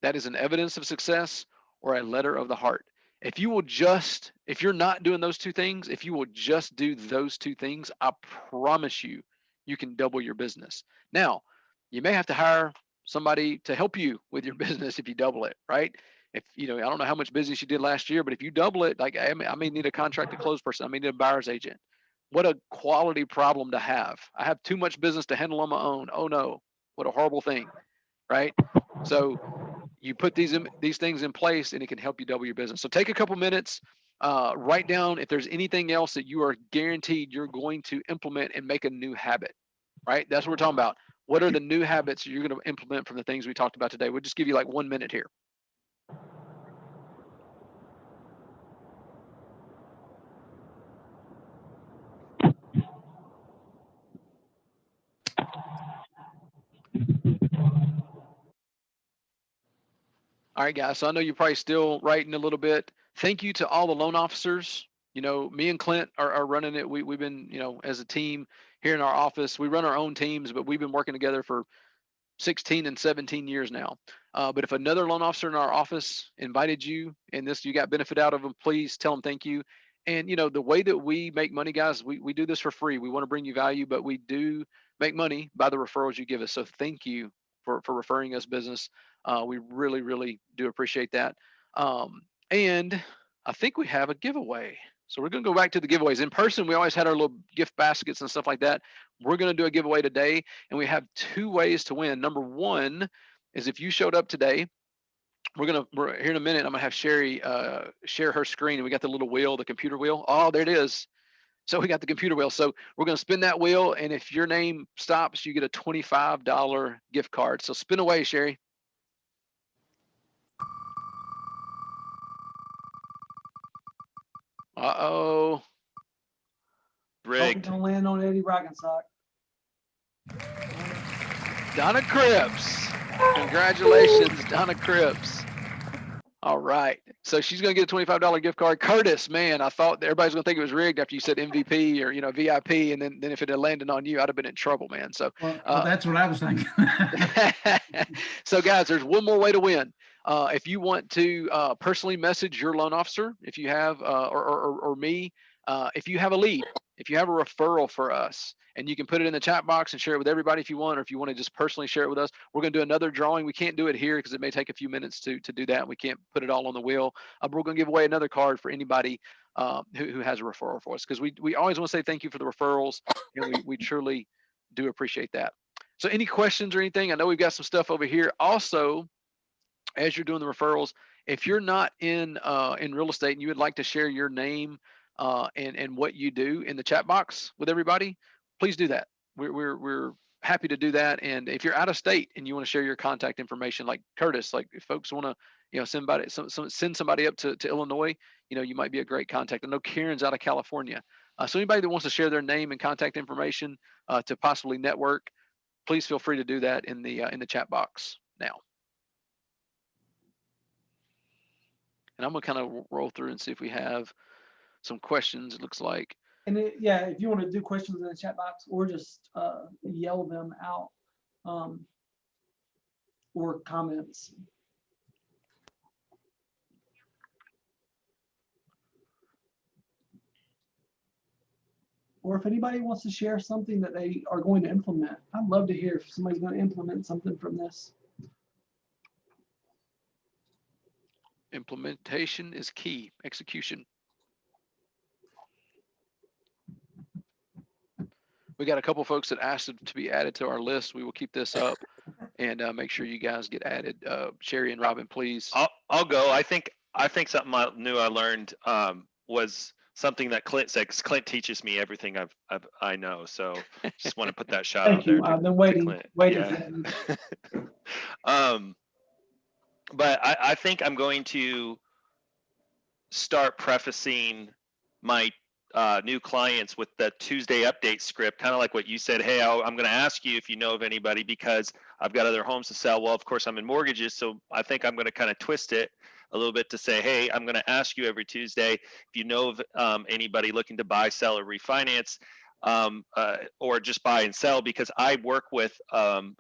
That is an evidence of success or a letter of the heart. If you're not doing those 2 things, if you will just do those 2 things, I promise you, you can double your business. Now, you may have to hire somebody to help you with your business if you double it, right? If I don't know how much business you did last year, but if you double it, like I may need a contract to close person. I may need a buyer's agent. What a quality problem to have. I have too much business to handle on my own. Oh no, what a horrible thing, right? So you put these things in place and it can help you double your business. So take a couple minutes, write down if there's anything else that you are guaranteed you're going to implement and make a new habit, right? That's what we're talking about. What are the new habits you're going to implement from the things we talked about today? We'll just give you like 1 minute here. All right, guys. So I know you're probably still writing a little bit. Thank you to all the loan officers. Me and Clint are running it. We've been, as a team here in our office, we run our own teams, but we've been working together for 16 and 17 years now. But if another loan officer in our office invited you and you got benefit out of them, please tell them thank you. And you know, the way that we make money, guys, we do this for free. We want to bring you value, but we do make money by the referrals you give us. So thank you for referring us business. We really, really do appreciate that. And I think we have a giveaway. So we're going to go back to the giveaways. In person, we always had our little gift baskets and stuff like that. We're going to do a giveaway today, and we have 2 ways to win. Number one is if you showed up today, we're here in a minute. I'm gonna have Sherry share her screen, and we got the little wheel, the computer wheel. Oh, there it is. So we got the computer wheel. So we're gonna spin that wheel, and if your name stops, you get a $25 gift card. So spin away, Sherry. Uh-oh. Rigged. Don't land on Eddie Rockensock. Donna Cripps. Congratulations, Donna Cripps. All right. So she's going to get a $25 gift card. Curtis, man, I thought everybody's going to think it was rigged after you said MVP or, you know, VIP. And then if it had landed on you, I'd have been in trouble, man. So Well, that's what I was thinking. so guys, there's one more way to win. If you want to personally message your loan officer, if you have, or me, if you have a lead, if you have a referral for us, and you can put it in the chat box and share it with everybody if you want, or if you want to just personally share it with us, we're going to do another drawing. We can't do it here because it may take a few minutes to do that. We can't put it all on the wheel. But we're going to give away another card for anybody who has a referral for us, because we always want to say thank you for the referrals, and we truly do appreciate that. So any questions or anything? I know we've got some stuff over here. Also, as you're doing the referrals, if you're not in real estate and you would like to share your name and what you do in the chat box with everybody, please do that. We're happy to do that. And if you're out of state and you want to share your contact information, like Curtis, like if folks want to, you know, send somebody up to Illinois, you know, you might be a great contact. I know Karen's out of California. So anybody that wants to share their name and contact information to possibly network, please feel free to do that in the chat box now. And I'm gonna kind of roll through and see if we have some questions. It looks like. And yeah, if you want to do questions in the chat box or just yell them out or comments. Or if anybody wants to share something that they are going to implement, I'd love to hear if somebody's going to implement something from this. Implementation is key. Execution. We got a couple folks that asked to be added to our list. We will keep this up and make sure you guys get added. Sherry and Robin, please. I'll go. I think something new I learned was something that Clint said, because Clint teaches me everything I know. So just want to put that shout out there. I've been waiting. But I think I'm going to start prefacing my new clients with the Tuesday update script, kind of like what you said. Hey, I'm going to ask you if you know of anybody because I've got other homes to sell. Well, of course, I'm in mortgages, so I think I'm going to kind of twist it a little bit to say, hey, I'm going to ask you every Tuesday if you know of anybody looking to buy, sell, or refinance, or just buy and sell, because I work with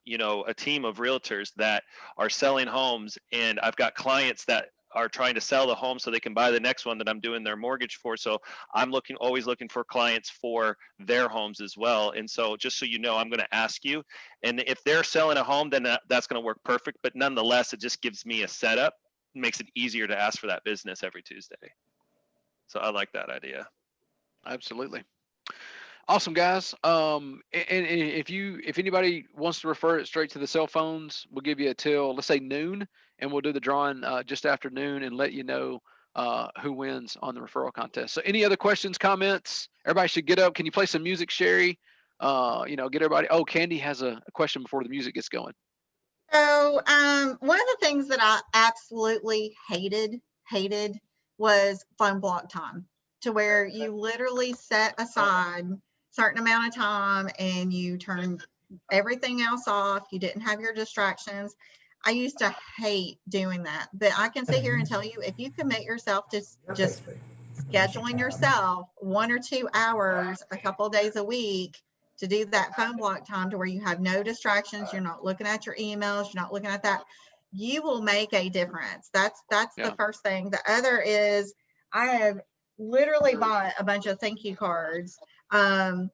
you know, a team of realtors that are selling homes, and I've got clients that are trying to sell the home so they can buy the next one that I'm doing their mortgage for. So I'm always looking for clients for their homes as well. And so just so you know, I'm going to ask you, and if they're selling a home, then that's going to work perfect. But nonetheless, it just gives me a setup, makes it easier to ask for that business every Tuesday. So I like that idea. Absolutely. Awesome, guys. And if anybody wants to refer it straight to the cell phones, we'll give you till, let's say, noon, and we'll do the drawing just after noon and let you know who wins on the referral contest. So any other questions, comments? Everybody should get up. Can you play some music, Sherry? You know, get everybody. Oh, Candy has a question before the music gets going. So one of the things that I absolutely hated was phone block time, to where you literally set aside certain amount of time and you turn everything else off. You didn't have your distractions. I used to hate doing that, but I can sit here and tell you, if you commit yourself to just scheduling yourself 1 or 2 hours, a couple of days a week to do that phone block time, to where you have no distractions, you're not looking at your emails, you're not looking at that, you will make a difference. That's the first thing. The other is, I have literally bought a bunch of thank you cards. And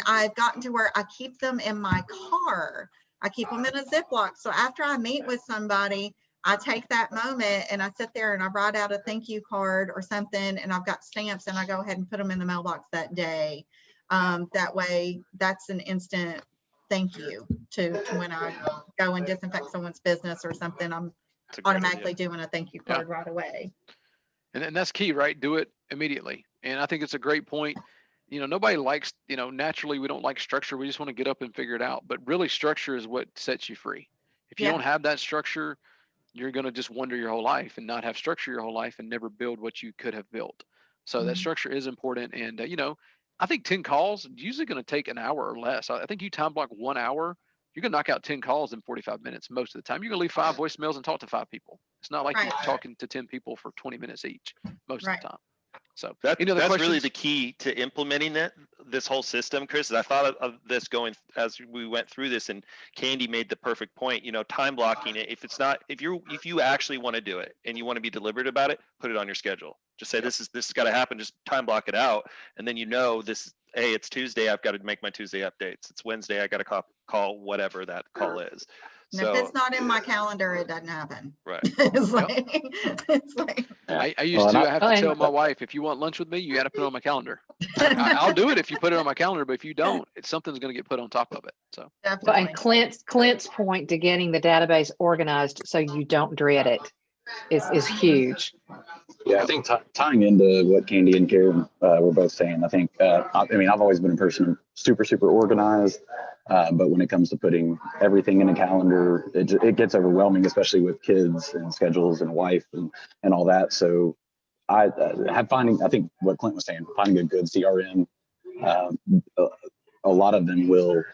I've gotten to where I keep them in my car. I keep them in a Ziploc. So after I meet with somebody, I take that moment and I sit there and I write out a thank you card or something, and I've got stamps and I go ahead and put them in the mailbox that day. That way, that's an instant thank you to when I go and disinfect someone's business or something. I'm It's a great idea. automatically doing a thank you card right away. And that's key, right? Do it immediately. And I think it's a great point. Nobody likes, naturally we don't like structure. We just want to get up and figure it out. But really structure is what sets you free. If you Yeah. don't have that structure, you're going to just wonder your whole life and not have structure your whole life and never build what you could have built. So that Mhm. structure is important. And, I think 10 calls usually going to take an hour or less. I think you time block 1 hour, you can knock out 10 calls in 45 minutes most of the time. You're going to leave 5 voicemails and talk to 5 people. It's not like Right. you're talking to 10 people for 20 minutes each most Right. of the time. So That's any other really questions? the key to implementing this whole system, Chris. Is I thought of this going as we went through this, and Candy made the perfect point. Time blocking it. If you actually want to do it and you want to be deliberate about it, put it on your schedule. Just say Yep. this has got to happen. Just time block it out, and then this. Hey, it's Tuesday. I've got to make my Tuesday updates. It's Wednesday. I got to call whatever that call is. And if So it's not in my calendar, it doesn't happen. right. It's like, it's like, I used Well, to. and I have Oh, to and- tell my wife, if you want lunch with me, you got to put it on my calendar. I'll do it if you put it on my calendar, but if you don't, something's going to get put on top of it. So Well, definitely. and Clint's point to getting the database organized so you don't dread it is huge. Yeah, I think tying into what Candy and Karen were both saying, I think, I've always been a person who's super, super organized. But when it comes to putting everything in a calendar, it gets overwhelming, especially with kids and schedules and a wife and all that. So I think what Clint was saying, finding a good CRM, a lot of them will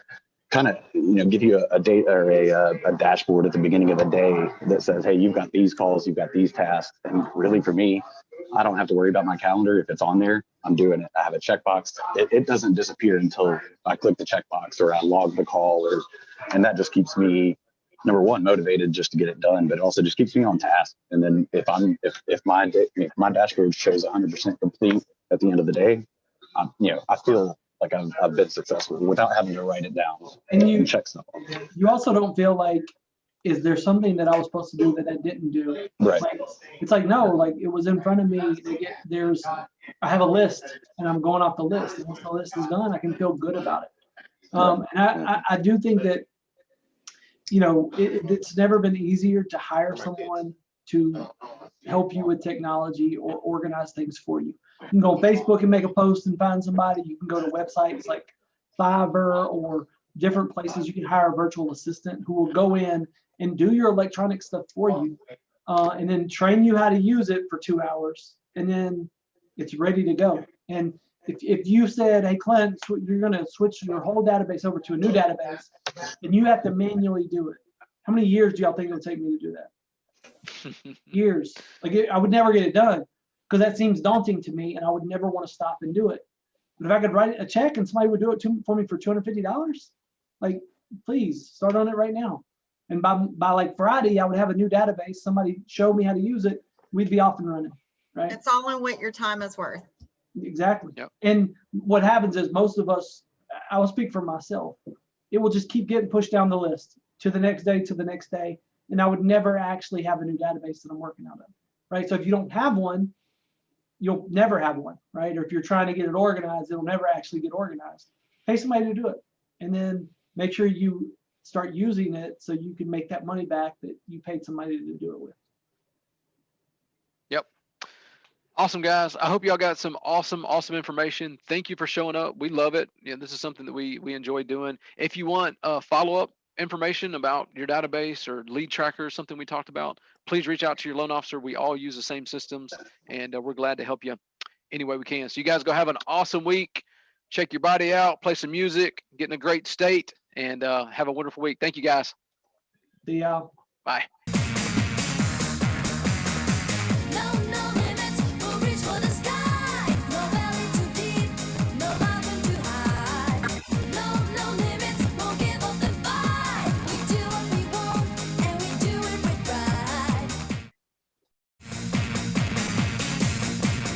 kind of give you a date or a dashboard at the beginning of the day that says, hey, you've got these calls, you've got these tasks. And really for me, I don't have to worry about my calendar. If it's on there, I'm doing it. I have a checkbox. It doesn't disappear until I click the checkbox or I log the call, and that just keeps me, number one, motivated just to get it done, but it also just keeps me on task. And then if my dashboard shows 100% complete at the end of the day, I feel like I've been successful without having to write it down And you- and check stuff off. You also don't feel like, is there something that I was supposed to do that I didn't do? Right. Like, it's like, no, like it was in front of me. I have a list and I'm going off the list. And once the list is done, I can feel good about it. And I do think that, it's never been easier to hire someone to help you with technology or organize things for you. You can go on Facebook and make a post and find somebody. You can go to websites like Fiverr or different places. You can hire a virtual assistant who will go in and do your electronic stuff for you, and then train you how to use it for 2 hours, and then it's ready to go. And if you said, hey, Clint, you're going to switch your whole database over to a new database, then you have to manually do it. How many years do y'all think it'll take me to do that? Years. Like I would never get it done because that seems daunting to me, and I would never want to stop and do it. But if I could write a check and somebody would do it for me for $250, like, please start on it right now. And by like Friday, I would have a new database. Somebody showed me how to use it. We'd be off and running, right? It's all in what your time is worth. Exactly. Yep. And what happens is most of us, I will speak for myself, it will just keep getting pushed down the list to the next day. And I would never actually have a new database that I'm working out of, right? So if you don't have one, you'll never have one, right? Or if you're trying to get it organized, it'll never actually get organized. Pay somebody to do it. And then make sure you start using it so you can make that money back that you paid somebody to do it with. Yep. Awesome, guys. I hope y'all got some awesome information. Thank you for showing up. We love it. This is something that we enjoy doing. If you want follow-up information about your database or lead tracker or something we talked about, please reach out to your loan officer. We all use the same systems, and we're glad to help you any way we can. So you guys go have an awesome week. Check your body out, play some music, get in a great state, and have a wonderful week. Thank you, guys. The Bye.